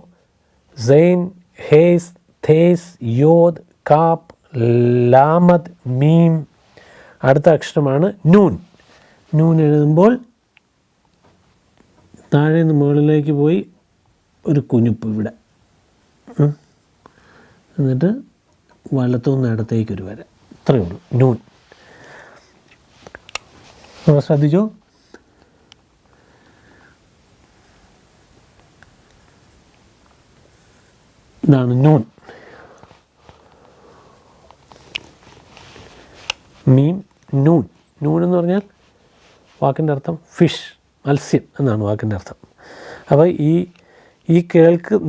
സൈൻ, ഹേസ്, തേസ്, യോദ്, കാപ്പ്, ലാമദ്, മീം. അടുത്ത അക്ഷരമാണ് നൂൻ. നൂൻ എഴുതുമ്പോൾ താഴെ നിന്ന് മുകളിലേക്ക് പോയി ഒരു കുഞ്ഞുപ്പ് ഇവിടെ, എന്നിട്ട് വലത്തുനിന്ന് ഇടത്തേക്കൊരു വര. ഇത്രയേ ഉള്ളൂ നൂൻ. ശ്രദ്ധിച്ചോ? ഇതാണ് നൂൻ. മീം, നൂൻ. നൂൻ എന്ന് പറഞ്ഞാൽ വാക്കിൻ്റെ അർത്ഥം ഫിഷ്, മത്സ്യം എന്നാണ് വാക്കിൻ്റെ അർത്ഥം. അപ്പോൾ ഈ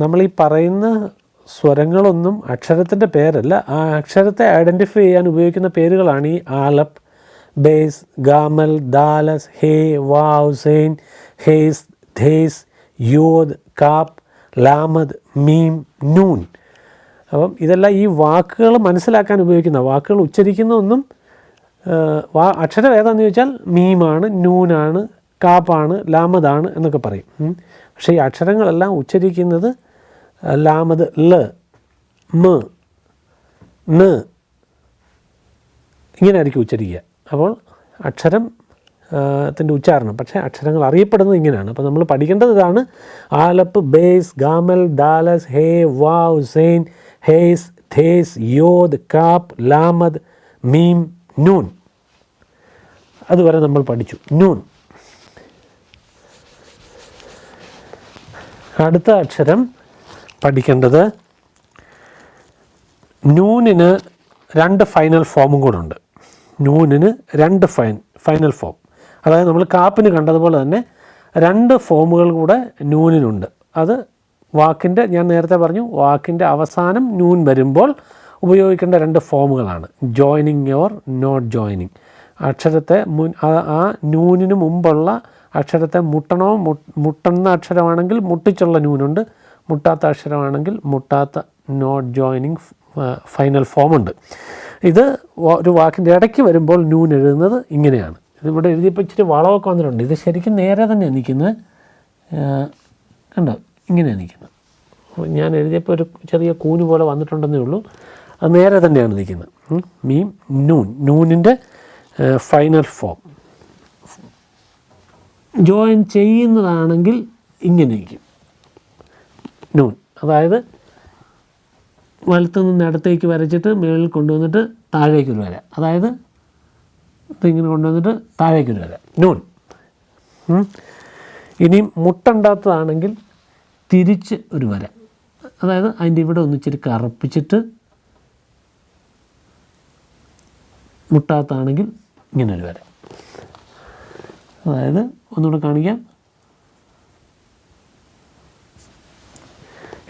നമ്മളീ പറയുന്ന സ്വരങ്ങളൊന്നും അക്ഷരത്തിൻ്റെ പേരല്ല, ആ അക്ഷരത്തെ ഐഡൻറ്റിഫൈ ചെയ്യാൻ ഉപയോഗിക്കുന്ന പേരുകളാണ് ഈ ആലപ്പ്, ബേസ്, ഗാമൽ, ദാലസ്, ഹേ, വാവ്, സൈൻ, ഹേസ്, ധേസ്, യോദ്, കാപ്പ്, ലാമദ്, മീം, നൂൻ. അപ്പം ഇതെല്ലാം ഈ വാക്കുകൾ മനസ്സിലാക്കാൻ ഉപയോഗിക്കുന്ന, വാക്കുകൾ ഉച്ചരിക്കുന്ന ഒന്നും അക്ഷരം ഏതാണെന്ന് ചോദിച്ചാൽ മീമാണ്, നൂനാണ്, കാപ്പാണ്, ലാമദാണ് എന്നൊക്കെ പറയും. പക്ഷേ ഈ അക്ഷരങ്ങളെല്ലാം ഉച്ചരിക്കുന്നത് ലാമദ്, ല, മ, ന ഇങ്ങനെ ആയിരിക്കും ഉച്ചരിക്കുക. അപ്പോൾ അക്ഷരത്തിൻ്റെ ഉച്ചാരണം, പക്ഷേ അക്ഷരങ്ങൾ അറിയപ്പെടുന്നത് ഇങ്ങനെയാണ്. അപ്പോൾ നമ്മൾ പഠിക്കേണ്ടത് ഇതാണ്: ആലപ്പ്, ബേസ്, ഗാമൽ, ദാലസ്, ഹേ, വാവ്, സൈൻ, ഹേസ്, ധേസ്, യോദ്, കാപ്പ്, ലാമദ്, മീം, നൂൻ. അതുവരെ നമ്മൾ പഠിച്ചു നൂൻ. അടുത്ത അക്ഷരം പഠിക്കേണ്ടത് നൂനിന് 2 ഫൈനൽ ഫോമും കൂടെ ഉണ്ട്. നൂനിന് 2 ഫൈനൽ ഫോം. അതായത് നമ്മൾ കാപ്പിന് കണ്ടതുപോലെ തന്നെ 2 ഫോമുകൾ കൂടെ നൂനിനുണ്ട്. അത് വാക്കിൻ്റെ, ഞാൻ നേരത്തെ പറഞ്ഞു, വാക്കിൻ്റെ അവസാനം നൂൻ വരുമ്പോൾ ഉപയോഗിക്കേണ്ട 2 ഫോമുകളാണ്: ജോയിനിങ് ഓർ നോട്ട് ജോയിനിങ്. അക്ഷരത്തെ ആ നൂനിന് മുമ്പുള്ള അക്ഷരത്തെ മുട്ടുന്ന അക്ഷരമാണെങ്കിൽ മുട്ടിച്ചുള്ള നൂനുണ്ട്, മുട്ടാത്ത അക്ഷരമാണെങ്കിൽ മുട്ടാത്ത നോട്ട് ജോയിനിങ് ഫൈനൽ ഫോമുണ്ട്. ഇത് ഒരു വാക്കിൻ്റെ ഇടയ്ക്ക് വരുമ്പോൾ നൂൻ എഴുതുന്നത് ഇങ്ങനെയാണ്. ഇതിവിടെ എഴുതിയപ്പോൾ ഇച്ചിരി വളമൊക്കെ വന്നിട്ടുണ്ട്. ഇത് ശരിക്കും നേരെ തന്നെയാണ് നിൽക്കുന്നത്. കണ്ടോ, ഇങ്ങനെയാണ് നിൽക്കുന്നത്. ഞാൻ എഴുതിയപ്പോൾ ഒരു ചെറിയ കൂന് പോലെ വന്നിട്ടുണ്ടെന്നേ ഉള്ളൂ. അത് നേരെ തന്നെയാണ് നിൽക്കുന്നത്. മീം, നൂൻ. നൂനിൻ്റെ ഫൈനൽ ഫോം. ജോയിൻ ചെയ്യുന്നതാണെങ്കിൽ ഇങ്ങനെ ഇരിക്കും നൂൻ. അതായത് വലത്തു നിന്ന് ഇടത്തേക്ക് വരച്ചിട്ട് മുകളിൽ കൊണ്ടുവന്നിട്ട് താഴേക്കൊരു വര. അതായത് ഇതിങ്ങനെ കൊണ്ടുവന്നിട്ട് താഴേക്കൊരു വര, നൂൻ. ഇനി മുട്ടുണ്ടാത്തതാണെങ്കിൽ തിരിച്ച് ഒരു വര. അതായത് അതിൻ്റെ ഇവിടെ ഒന്നിച്ചിരി കറുപ്പിച്ചിട്ട്, മുട്ടാത്താണെങ്കിൽ ഇങ്ങനൊരു വര. അതായത് ഒന്നുകൂടെ കാണിക്കാം.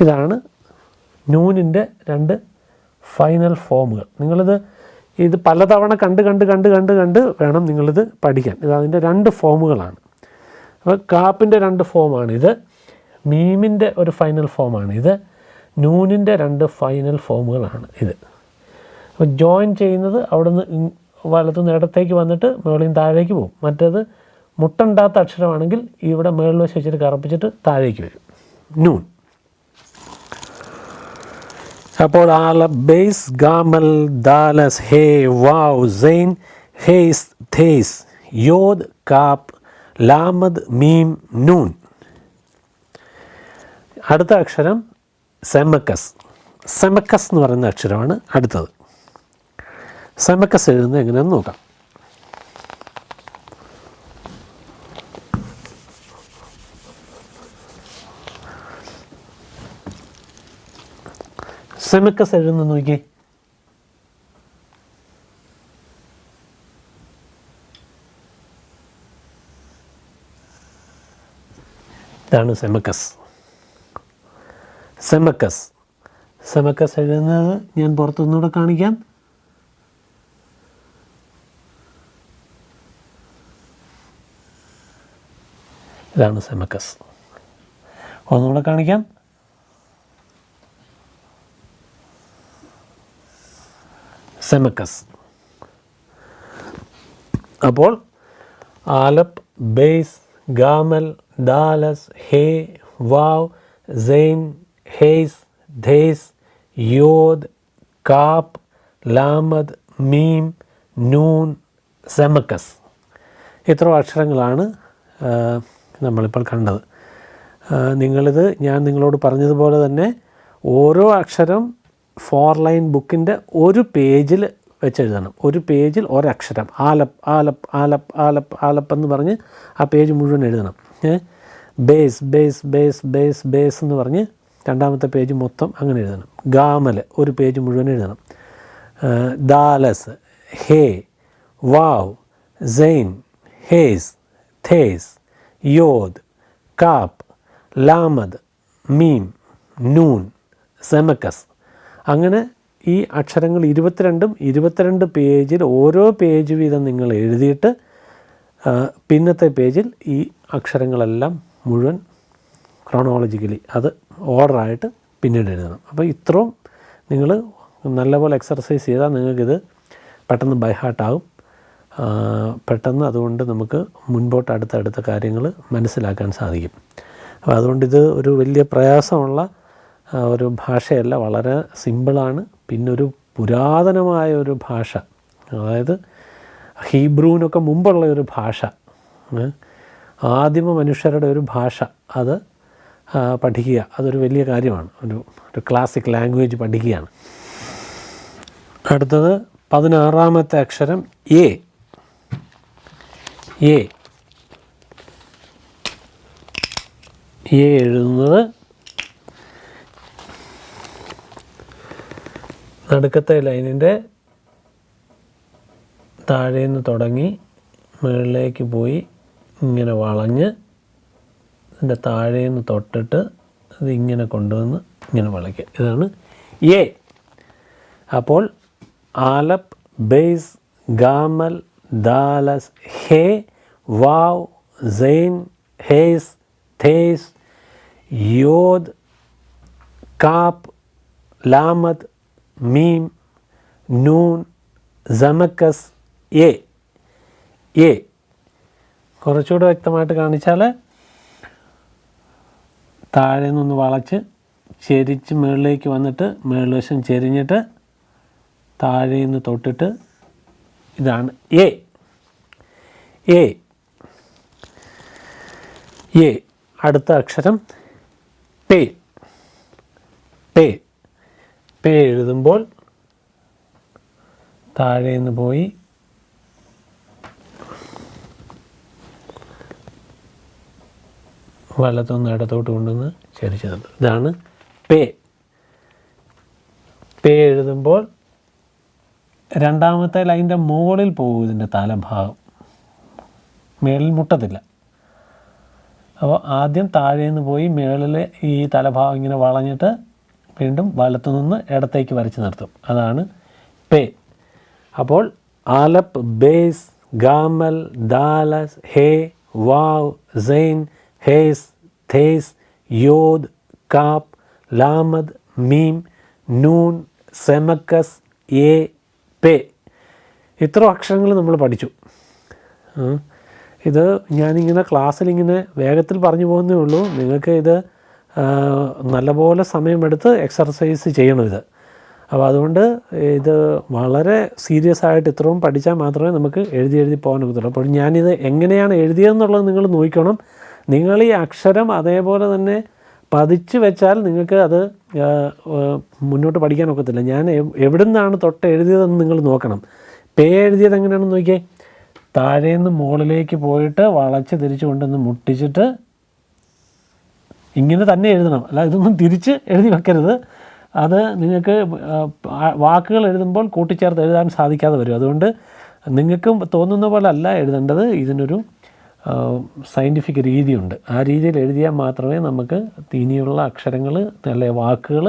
ഇതാണ് നൂനിൻ്റെ 2 ഫൈനൽ ഫോമുകൾ. ഇത് പലതവണ കണ്ട് വേണം നിങ്ങളിത് പഠിക്കാൻ. ഇതതിൻ്റെ 2 ഫോമുകളാണ്. അപ്പോൾ കാപ്പിൻ്റെ 2 ഫോമാണിത്, മീമിൻ്റെ ഒരു ഫൈനൽ ഫോമാണിത്, നൂനിൻ്റെ 2 ഫൈനൽ ഫോമുകളാണ് ഇത്. അപ്പോൾ ജോയിൻ ചെയ്യുന്നത് അവിടെ നിന്ന് വലത്തുനിന്ന് ഇടത്തേക്ക് വന്നിട്ട് മുകളിൽ നിന്ന് താഴേക്ക് പോകും. മറ്റേത് മുട്ടുണ്ടാത്ത അക്ഷരമാണെങ്കിൽ ഇവിടെ മുകളിൽ വെച്ചിട്ട് കറപ്പിച്ചിട്ട് താഴേക്ക് വരും, നൂൻ. അപ്പോൾ ആലബ്, ബേസ്, ഗാമൽ, ദാലസ്, ഹേ, വാവ്, സൈൻ, ഹേസ്, ഥേസ്, യോദ്, കാപ്പ്, ലാമദ്, മീം, നൂൻ. അടുത്ത അക്ഷരം സെമക്കസ്. സെമക്കസ് എന്ന് പറയുന്ന അക്ഷരമാണ് അടുത്തത്. സെമക്കസ് എഴുതുന്നത് എങ്ങനെയാണെന്ന് നോക്കാം. സെമക്കസ് എഴുതുന്നത് നോക്കി. ഇതാണ് സെമക്കസ്. സെമക്കസ് സെമക്കസ് എഴുതുന്നത് ഞാൻ പുറത്തുനിന്നൂടെ കാണിക്കാം. ഇതാണ് സെമക്കസ്. ഒന്നുകൂടെ കാണിക്കാം. സെമക്കസ്. അപ്പോൾ ആലപ്പ്, ബേസ്, ഗാമൽ, ദാലസ്, ഹേ, വാവ്, സൈൻ, ഹേസ്, ധേസ്, യോദ്, കാപ്പ്, ലാമദ്, മീം, നൂൻ, സെമക്കസ്. ഇത്ര അക്ഷരങ്ങളാണ് നമ്മളിപ്പോൾ കണ്ടത്. ഞാൻ നിങ്ങളോട് പറഞ്ഞതുപോലെ തന്നെ ഓരോ അക്ഷരം 4 ലൈൻ ബുക്കിൻ്റെ ഒരു പേജിൽ വെച്ചെഴുതണം. ഒരു പേജിൽ ഒരക്ഷരം, ആലപ്പ് ആലപ്പ് ആലപ്പ് ആലപ്പ് ആലപ്പ് എന്ന് പറഞ്ഞ് ആ പേജ് മുഴുവൻ എഴുതണം. Base base base base base എന്ന് പറഞ്ഞ് രണ്ടാമത്തെ പേജ് മൊത്തം അങ്ങനെ എഴുതണം. ഗാമൽ ഒരു പേജ് മുഴുവൻ എഴുതണം. ദാലസ്, ഹേ, വാവ്, സൈൻ, ഹേസ്, ഥേസ്, യോദ്, കാപ്പ്, ലാമദ്, മീം, നൂൻ, സെമക്കസ്. അങ്ങനെ ഈ അക്ഷരങ്ങൾ 22 പേജിൽ ഓരോ പേജ് വീതം നിങ്ങൾ എഴുതിയിട്ട് പിന്നത്തെ പേജിൽ ഈ അക്ഷരങ്ങളെല്ലാം മുഴുവൻ ക്രോണോളജിക്കലി അത് ഓർഡറായിട്ട് പിന്നീട് എഴുതണം. അപ്പോൾ ഇത്രയും നിങ്ങൾ നല്ലപോലെ എക്സർസൈസ് ചെയ്താൽ നിങ്ങൾക്കിത് പെട്ടെന്ന് ബൈ ഹാർട്ടാകും. പെട്ടെന്ന് അതുകൊണ്ട് നമുക്ക് മുൻപോട്ട് അടുത്ത കാര്യങ്ങൾ മനസ്സിലാക്കാൻ സാധിക്കും. അപ്പോൾ അതുകൊണ്ടിത് ഒരു വലിയ പ്രയാസമുള്ള ഒരു ഭാഷയല്ല, വളരെ സിമ്പിളാണ്. പിന്നൊരു പുരാതനമായ ഒരു ഭാഷ, അതായത് ഹീബ്രുവിനൊക്കെ മുമ്പുള്ള ഒരു ഭാഷ, ആദിമ മനുഷ്യരുടെ ഒരു ഭാഷ, അത് പഠിക്കുക അതൊരു വലിയ കാര്യമാണ്. ഒരു ക്ലാസിക് ലാംഗ്വേജ് പഠിക്കുകയാണ്. അടുത്തത് 16ാമത്തെ അക്ഷരം എ. എ എഴുതുന്നത് നടുക്കത്തെ ലൈനിൻ്റെ താഴേന്ന് തുടങ്ങി മുകളിലേക്ക് പോയി ഇങ്ങനെ വളഞ്ഞ് ഇതിൻ്റെ താഴേന്ന് തൊട്ടിട്ട് ഇതിങ്ങനെ കൊണ്ടുവന്ന് ഇങ്ങനെ വളയ്ക്കുക. ഇതാണ് എ. അപ്പോൾ ആലപ്പ്, ബേസ്, ഗാമൽ, ദാലസ്, ഹേ, വാവ്, സൈൻ, ഹേസ്, ഥേസ്, യോദ്, കാപ്പ്, ലാമദ്, മീം, നൂൻ, സെമക്കസ്, എ. എ കുറച്ചുകൂടെ വ്യക്തമായിട്ട് കാണിച്ചാൽ താഴെ നിന്ന് വളച്ച് ചെരിച്ച് മുകളിലേക്ക് വന്നിട്ട് മുകൾ വശം ചെരിഞ്ഞിട്ട് താഴെ നിന്ന് തൊട്ടിട്ട് ഇതാണ് എ. എ എ അടുത്ത അക്ഷരം പേ. പേ പേ എഴുതുമ്പോൾ താഴെ നിന്ന് പോയി വലത്തൊന്ന് ഇടത്തോട്ട് കൊണ്ടുവന്ന് ചരിച്ചത്. ഇതാണ് പേ. പേ എഴുതുമ്പോൾ രണ്ടാമത്തെ ലൈൻ്റെ മുകളിൽ പോകും ഇതിൻ്റെ തലഭാഗം. മേളിൽ മുട്ടത്തില്ല. അപ്പോൾ ആദ്യം താഴെ നിന്ന് പോയി മേളിൽ ഈ തലഭാഗം ഇങ്ങനെ വളഞ്ഞിട്ട് വീണ്ടും വലത്തു നിന്ന് ഇടത്തേക്ക് വരച്ച് നിർത്തും. അതാണ് പേ. അപ്പോൾ ആലപ്പ്, ബേസ്, ഗാമൽ, ദാലസ്, ഹേ, വാവ്, സൈൻ, ഹേസ്, തേസ്, യോദ്, കാപ്പ്, ലാമദ്, മീം, നൂൻ, സെമക്കസ്, എ, പേ. ഇത്ര അക്ഷരങ്ങൾ നമ്മൾ പഠിച്ചു. ഇത് ഞാനിങ്ങനെ ക്ലാസ്സിലിങ്ങനെ വേഗത്തിൽ പറഞ്ഞു പോകുന്നേ ഉള്ളൂ. നിങ്ങൾക്ക് ഇത് നല്ലപോലെ സമയമെടുത്ത് എക്സർസൈസ് ചെയ്യണം ഇത്. അപ്പോൾ അതുകൊണ്ട് ഇത് വളരെ സീരിയസ് ആയിട്ട് ഇത്രയും പഠിച്ചാൽ മാത്രമേ നമുക്ക് എഴുതി പോകാൻ ഒക്കത്തുള്ളൂ. അപ്പോൾ ഞാനിത് എങ്ങനെയാണ് എഴുതിയതെന്നുള്ളത് നിങ്ങൾ നോക്കണം. നിങ്ങൾ ഈ അക്ഷരം അതേപോലെ തന്നെ പതിച്ച് വെച്ചാൽ നിങ്ങൾക്ക് അത് മുന്നോട്ട് പഠിക്കാൻ ഒക്കത്തില്ല. ഞാൻ എവിടെ നിന്നാണ് തൊട്ട് എഴുതിയതെന്ന് നിങ്ങൾ നോക്കണം. പേ എഴുതിയത് എങ്ങനെയാണെന്ന് നോക്കിയേ. താഴേന്ന് മുകളിലേക്ക് പോയിട്ട് വളച്ച് തിരിച്ച് കൊണ്ടൊന്ന് മുട്ടിച്ചിട്ട് ഇങ്ങനെ തന്നെ എഴുതണം. അല്ല, ഇതൊന്നും തിരിച്ച് എഴുതി വെക്കരുത്. അത് നിങ്ങൾക്ക് വാക്കുകൾ എഴുതുമ്പോൾ കൂട്ടിച്ചേർത്ത് എഴുതാൻ സാധിക്കാതെ വരും. അതുകൊണ്ട് നിങ്ങൾക്കും തോന്നുന്ന പോലെ അല്ല എഴുതേണ്ടത്. ഇതിനൊരു സയൻറ്റിഫിക് രീതിയുണ്ട്. ആ രീതിയിൽ എഴുതിയാൽ മാത്രമേ നമുക്ക് ഇനിയുള്ള അക്ഷരങ്ങൾ അല്ലെ വാക്കുകൾ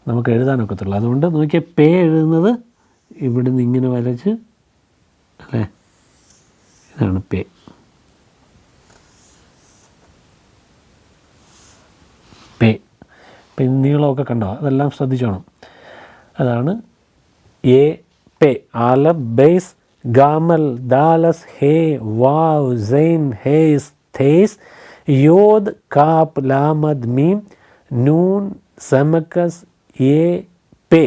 നമുക്ക് എഴുതാനൊക്കത്തുള്ളൂ. അതുകൊണ്ട് നോക്കിയാൽ പേ എഴുതുന്നത് ഇവിടുന്ന് ഇങ്ങനെ വരച്ച് അല്ലേ, ഇതാണ് പേ. പേ. ഇപ്പം നീളമൊക്കെ കണ്ടോ, അതെല്ലാം ശ്രദ്ധിച്ചോണം. അതാണ് എ, പേ. ആലബ്, ബേസ്, ഗാമൽ, ദാലസ്, ഹേ, വാവ്, സൈൻ, ഹേസ്, തേസ്, യോദ്, കാപ്പ്, ലാമദ്, മീം, നൂൻ, സമക്കസ്, എ, പേ.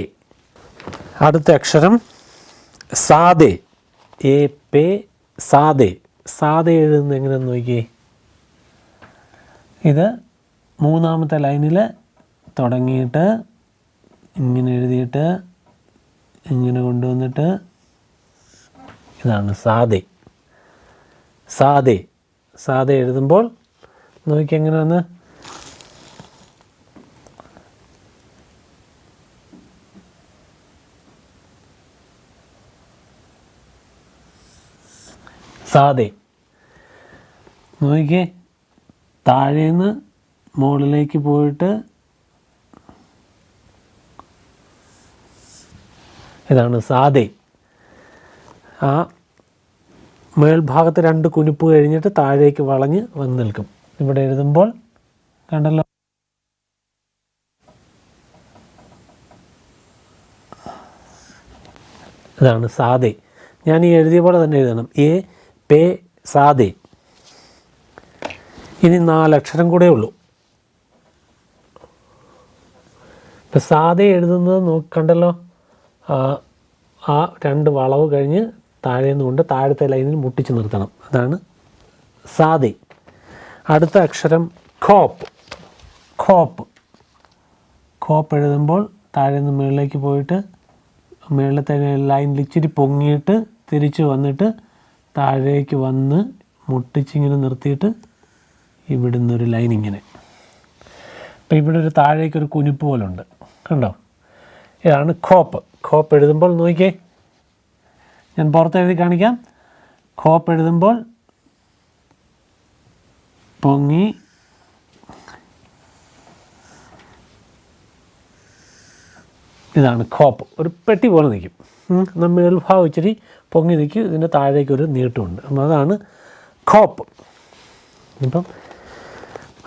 അടുത്ത അക്ഷരം സാദേ. എ, പേ, സാദേ. സാദേ എഴുതുന്നത് എങ്ങനെയെന്ന് നോക്കിയേ. ഇത് മൂന്നാമത്തെ ലൈനിൽ തുടങ്ങിയിട്ട് ഇങ്ങനെ എഴുതിയിട്ട് ഇങ്ങനെ കൊണ്ടുവന്നിട്ട് ഇതാണ് സാദേ. സാദേ. സാദേ എഴുതുമ്പോൾ നോക്കി എങ്ങനെ വന്ന് സാദേ. നോക്കിയേ, താഴേന്ന് മുകളിലേക്ക് പോയിട്ട് ഇതാണ് സാദേ. ആ മേൽഭാഗത്ത് രണ്ട് കുനിപ്പ് കഴിഞ്ഞിട്ട് താഴേക്ക് വളഞ്ഞ് വന്ന് നിൽക്കും. ഇവിടെ എഴുതുമ്പോൾ കണ്ടല്ലോ, ഇതാണ് സാദേ. ഞാൻ ഈ എഴുതിയ പോലെ തന്നെ എഴുതണം. എ, പേ, സാദേ. ഇനി 4 അക്ഷരം കൂടെ ഉള്ളൂ. ഇപ്പം സാദേ എഴുതുന്നത് കണ്ടല്ലോ, ആ 2 വളവ് കഴിഞ്ഞ് താഴെ നിന്നുകൊണ്ട് താഴത്തെ ലൈനിൽ മുട്ടിച്ച് നിർത്തണം. അതാണ് സാദേ. അടുത്ത അക്ഷരം ഖോപ്പ്. ഖോപ്പ്. ഖോപ്പ് എഴുതുമ്പോൾ താഴെ നിന്ന് മുകളിലേക്ക് പോയിട്ട് മുകളിലത്തെ ലൈനിൽ ഇച്ചിരി പൊങ്ങിയിട്ട് തിരിച്ച് വന്നിട്ട് താഴേക്ക് വന്ന് മുട്ടിച്ചിങ്ങനെ നിർത്തിയിട്ട് ഇവിടുന്ന് ഒരു ലൈൻ ഇങ്ങനെ. അപ്പോൾ ഇവിടെ ഒരു താഴേക്കൊരു കുനിപ്പ് പോലെ ഉണ്ട്, കണ്ടോ? ഇതാണ് ഖോപ്പ്. ഖോപ്പ് എഴുതുമ്പോൾ നോക്കിയേ, ഞാൻ പുറത്ത് എഴുതി കാണിക്കാം. ഖോപ്പ് എഴുതുമ്പോൾ പൊങ്ങി ഇതാണ് ഖോപ്പ്. ഒരു പെട്ടി പോലെ നിൽക്കും. മേൽഭാഗം ഇച്ചിരി പൊങ്ങി നിൽക്കും, ഇതിൻ്റെ താഴേക്കൊരു നീട്ടമുണ്ട്. അപ്പം അതാണ് ഖോപ്പ്. ഇപ്പം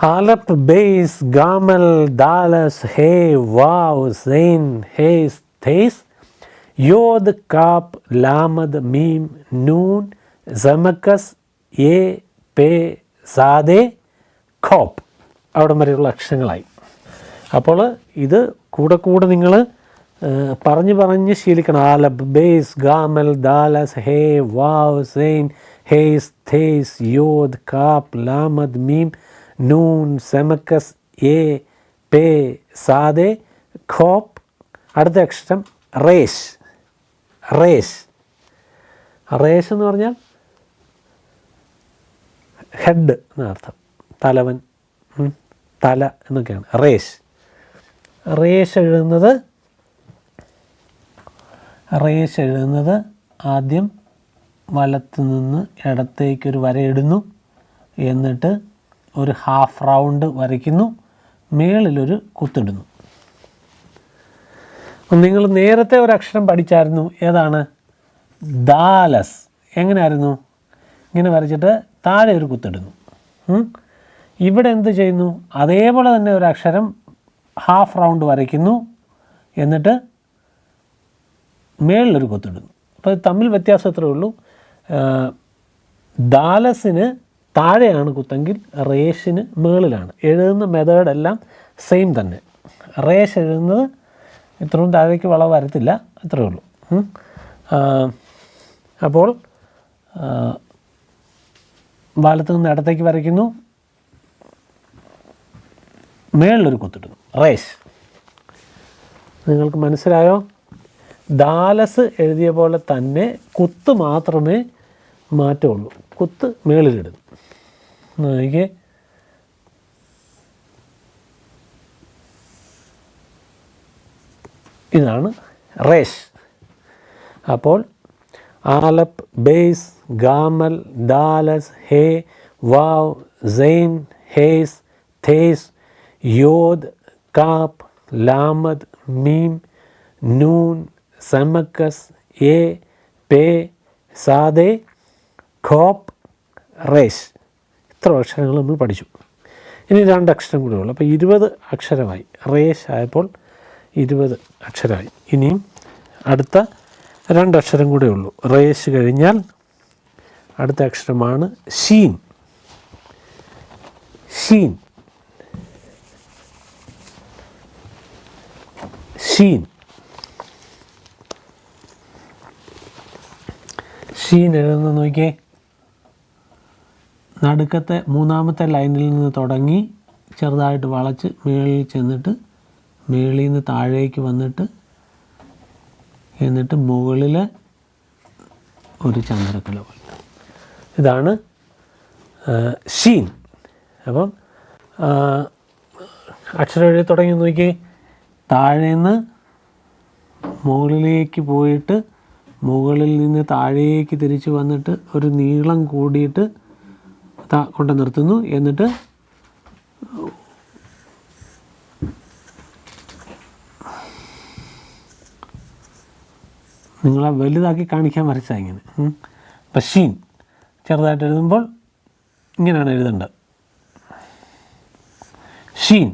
ആലപ്പ്, ബേസ്, ഗാമൽ, ദാലസ്, ഹേ, വാവ്, സൈൻ, ഹേസ്, തേസ്, യോദ്, കാപ്പ്, ലാമദ്, മീം, നൂൻ, സമക്കസ്, എ, പേ, സാദേ, ഖോപ്പ്. അവിടം വരെയുള്ള അക്ഷരങ്ങളായി. അപ്പോൾ ഇത് കൂടെ നിങ്ങൾ പറഞ്ഞ് ശീലിക്കണം. ആലബ്, ബേസ്, ഗാമൽ, ദാലസ്, ഹേ, വാവ്, സൈൻ, ഹേസ്, തേസ്, യോദ്, കാപ്പ്, ലാമദ്, മീം, നൂൻ, സമക്കസ്, എ, പേ, സാദേ, ഖോപ്പ്. അടുത്ത അക്ഷരം റേഷ്. റേഷ്. റേഷ് എന്ന് പറഞ്ഞാൽ ഹെഡ് എന്നർത്ഥം, തലവൻ, തല എന്നൊക്കെയാണ് റേഷ്. റേഷ് എഴുതുന്നത് ആദ്യം വലത്ത് നിന്ന് ഇടത്തേക്കൊരു വരയിടുന്നു, എന്നിട്ട് ഒരു ഹാഫ് റൗണ്ട് വരയ്ക്കുന്നു, മേളിലൊരു കുത്തിടുന്നു. നിങ്ങൾ നേരത്തെ ഒരു അക്ഷരം പഠിച്ചായിരുന്നു, ഏതാണ്? ദാലസ്. എങ്ങനെയായിരുന്നു? ഇങ്ങനെ വരച്ചിട്ട് താഴെ ഒരു കുത്തിടുന്നു. ഇവിടെ എന്ത് ചെയ്യുന്നു? അതേപോലെ തന്നെ ഒരു അക്ഷരം ഹാഫ് റൗണ്ട് വരയ്ക്കുന്നു, എന്നിട്ട് മേളിലൊരു കുത്തിടുന്നു. അപ്പോൾ തമ്മിൽ വ്യത്യാസം എത്രയേ ഉള്ളൂ. ദാലസിന് താഴെയാണ് കുത്തെങ്കിൽ റേഷിന് മേളിലാണ്. എഴുതുന്ന മെത്തേഡെല്ലാം സെയിം തന്നെ. റേഷ് എഴുതുന്നത് ഇത്രയും താഴേക്ക് വളവ് വരത്തില്ല, അത്രയേ ഉള്ളൂ. അപ്പോൾ വലത്ത് നിന്ന് ഇടത്തേക്ക് വരയ്ക്കുന്നു, മേളിലൊരു കുത്തിടുന്നു, റേഷ്. നിങ്ങൾക്ക് മനസ്സിലായോ? ദാലസ് എഴുതിയ പോലെ തന്നെ കുത്ത് മാത്രമേ മാറ്റമുള്ളൂ. കുത്ത് മേളിലിടുന്നു. നോക്കിയേ, ഇതാണ് റേഷ്. അപ്പോൾ ആലപ്പ്, ബേസ്, ഗാമൽ, ദാലസ്, ഹേ, വാവ്, സെയിൻ, ഹേസ്, തേസ്, യോദ്, കാപ്പ്, ലാമദ്, മീം, നൂൻ, സമക്കസ്, എ, പേ, സാദെ, ഖോപ്പ്, റേഷ്. ഇത്ര അക്ഷരങ്ങൾ നമ്മൾ പഠിച്ചു. ഇനി 2 അക്ഷരം കൂടെ ഉള്ളു. അപ്പോൾ 20 അക്ഷരമായി. റേഷ് ആയപ്പോൾ 20 അക്ഷരമായി. ഇനിയും അടുത്ത 2 അക്ഷരം കൂടെ ഉള്ളൂ. റേഷ് കഴിഞ്ഞാൽ അടുത്ത അക്ഷരമാണ് ഷീൻ. Sheen, Sheen. ഷീൻ എഴുതുന്നത് നോക്കിയേ. നടുക്കത്തെ 3ാമത്തെ ലൈനിൽ നിന്ന് തുടങ്ങി ചെറുതായിട്ട് വളച്ച് മേളിൽ ചെന്നിട്ട് മേളിൽ നിന്ന് താഴേക്ക് വന്നിട്ട് എന്നിട്ട് മുകളിൽ ഒരു ചന്ദ്രക്കല പോലെ. ഇതാണ് ഷീൻ. അപ്പം അക്ഷരം എഴുതി തുടങ്ങി നോക്കിയേ. താഴേന്ന് മുകളിലേക്ക് പോയിട്ട് മുകളിൽ നിന്ന് താഴേക്ക് തിരിച്ച് വന്നിട്ട് ഒരു നീളം കൂടിയിട്ട് കൊണ്ട് നിർത്തുന്നു. എന്നിട്ട് നിങ്ങളെ വലുതാക്കി കാണിക്കാൻ വരച്ചാൽ ഇങ്ങനെ. അപ്പം ഷീൻ ചെറുതായിട്ട് എഴുതുമ്പോൾ ഇങ്ങനെയാണ് എഴുതേണ്ടത്. ഷീൻ,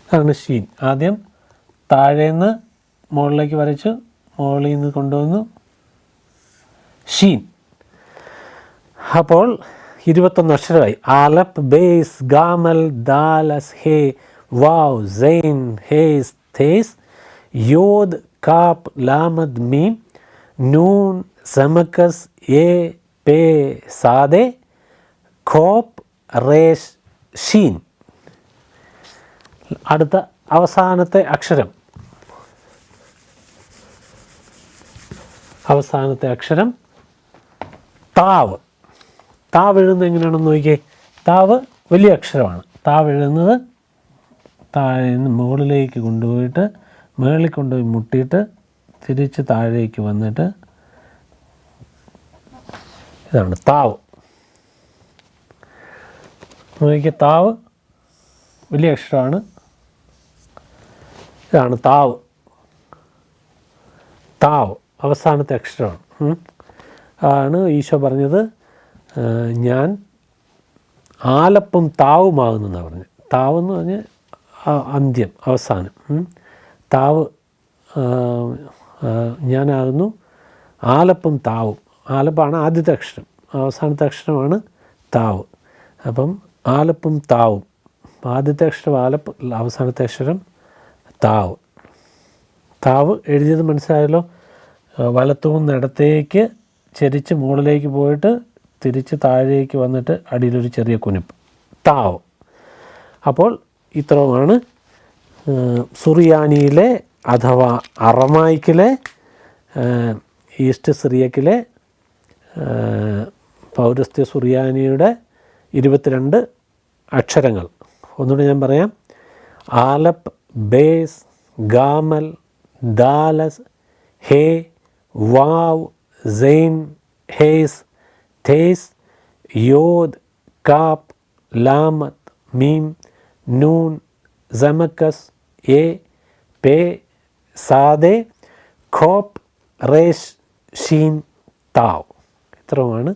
അതാണ് ഷീൻ. ആദ്യം താഴേന്ന് മുകളിലേക്ക് വരച്ചു, മുകളിൽ നിന്ന് കൊണ്ടുവന്നു, ഷീൻ. അപ്പോൾ 21 അക്ഷരമായി. ആലപ്പ്, ബേസ്, ഗാമൽ, ദാലസ്, ഹേ, വാവ്, സെയിൻ, ഹേസ്, തേസ്, യോദ്, കാപ്പ്, ലാമദ്, മീം, നൂൻ, സമക്കസ്, എ, പേ, സാദെ, ഖോപ്പ്, റേഷ്, ഷീൻ. അടുത്ത അവസാനത്തെ അക്ഷരം. അവസാനത്തെ അക്ഷരം താവ്. താവ് എഴുതുന്നത് എങ്ങനെയാണെന്ന് നോക്കിയേ. താവ് വലിയ അക്ഷരമാണ്. താവ് എഴുതുന്നത് താഴെ നിന്ന് മുകളിലേക്ക് കൊണ്ടുപോയിട്ട് മുകളിൽ കൊണ്ടുപോയി മുട്ടിയിട്ട് തിരിച്ച് താഴേക്ക് വന്നിട്ട് ഇതാണ് താവ്. നോക്കിയ താവ് വലിയ അക്ഷരമാണ്. ഇതാണ് താവ്. താവ് അവസാനത്തെ അക്ഷരമാണ്. ആണ് ഈശോ പറഞ്ഞത്, ഞാൻ ആലപ്പും താവുമാകുന്നു എന്നാണ് പറഞ്ഞത്. താവ് എന്ന് പറഞ്ഞ് അന്ത്യം, അവസാനം. താവ് ഞാനാകുന്നു ആലപ്പും താവും. ആലപ്പാണ് ആദ്യത്തെ അക്ഷരം, അവസാനത്തെ അക്ഷരമാണ് താവ്. അപ്പം ആലപ്പും താവും. ആദ്യത്തെ അക്ഷരം ആലപ്പ്, അവസാനത്തെ അക്ഷരം താവ്. താവ് എഴുതിയത് മനസ്സിലായല്ലോ. വലത്തുനിന്ന് ഇടത്തേക്ക് ചരിച്ച് മുകളിലേക്ക് പോയിട്ട് തിരിച്ച് താഴേക്ക് വന്നിട്ട് അടിയിലൊരു ചെറിയ കുനിപ്പ്, താവ്. അപ്പോൾ ഇത്രയുമാണ് സുറിയാനിയിലെ അഥവാ അറമായിക്കിലെ, ഈസ്റ്റ് സിറിയക്കിലെ പൗരസ്ത്യ സുറിയാനിയുടെ 22 അക്ഷരങ്ങൾ. ഒന്നുകൂടെ ഞാൻ പറയാം. ആലപ്പ്, ബേസ്, ഗാമൽ, ദാലസ്, ഹേ, വാവ്, സെയിൻ, ഹേസ്, തേസ്, യോദ്, കാപ്പ്, ലാമത്ത്, മീം, നൂൻ, സമക്കസ്, എ, പേ, സാദെ, ഖോപ്പ്, റേഷ്, ഷീൻ, താവ്. ഇത്രയുമാണ്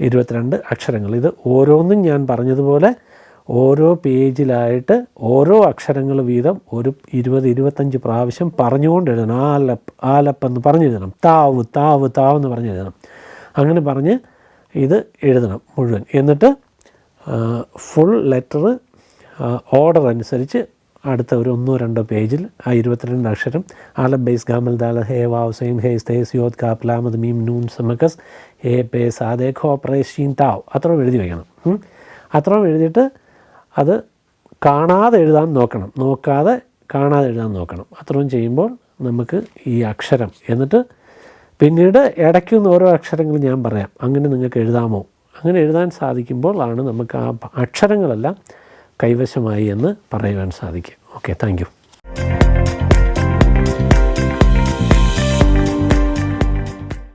22 അക്ഷരങ്ങൾ. ഇത് ഓരോന്നും ഞാൻ പറഞ്ഞതുപോലെ ഓരോ പേജിലായിട്ട് ഓരോ അക്ഷരങ്ങൾ വീതം ഒരു 20-25 പ്രാവശ്യം പറഞ്ഞുകൊണ്ട് എഴുതണം. ആലപ്പ്, ആലപ്പ് എന്ന് പറഞ്ഞെഴുതണം. താവ്, താവ്, താവ് എന്ന് പറഞ്ഞെഴുതണം. അങ്ങനെ പറഞ്ഞ് ഇത് എഴുതണം മുഴുവൻ. എന്നിട്ട് ഫുൾ ലെറ്റർ ഓർഡർ അനുസരിച്ച് അടുത്ത ഒരു 1-2 പേജിൽ ആ 22 അക്ഷരം ആലപ്പ്, ബേസ്, ഗാമൽ, ദാൽ, ഹേ, വാവ്, സെയിൻ, ഹേസ്, തേസ്, യോദ്, കാപ്പ്, ലാമത്, മീം, നൂൻ, സമക്കസ്, എ, പേ, സാദെ, ഖോപ്പ്, റേഷ്, ഷീൻ, താവ് അത്രയും എഴുതി വയ്ക്കണം. അത്രയും എഴുതിയിട്ട് അത് കാണാതെ എഴുതാൻ നോക്കണം, കാണാതെ എഴുതാൻ നോക്കണം. അത്രയും ചെയ്യുമ്പോൾ നമുക്ക് ഈ അക്ഷരം, എന്നിട്ട് പിന്നീട് ഇടയ്ക്കുന്ന ഓരോ അക്ഷരങ്ങൾ ഞാൻ പറയാം, അങ്ങനെ നിങ്ങൾക്ക് എഴുതാമോ, അങ്ങനെ എഴുതാൻ സാധിക്കുമ്പോൾ ആണ് നമുക്ക് ആ അക്ഷരങ്ങളെല്ലാം കൈവശമായി എന്ന് പറയുവാൻ സാധിക്കും. Okay, thank you.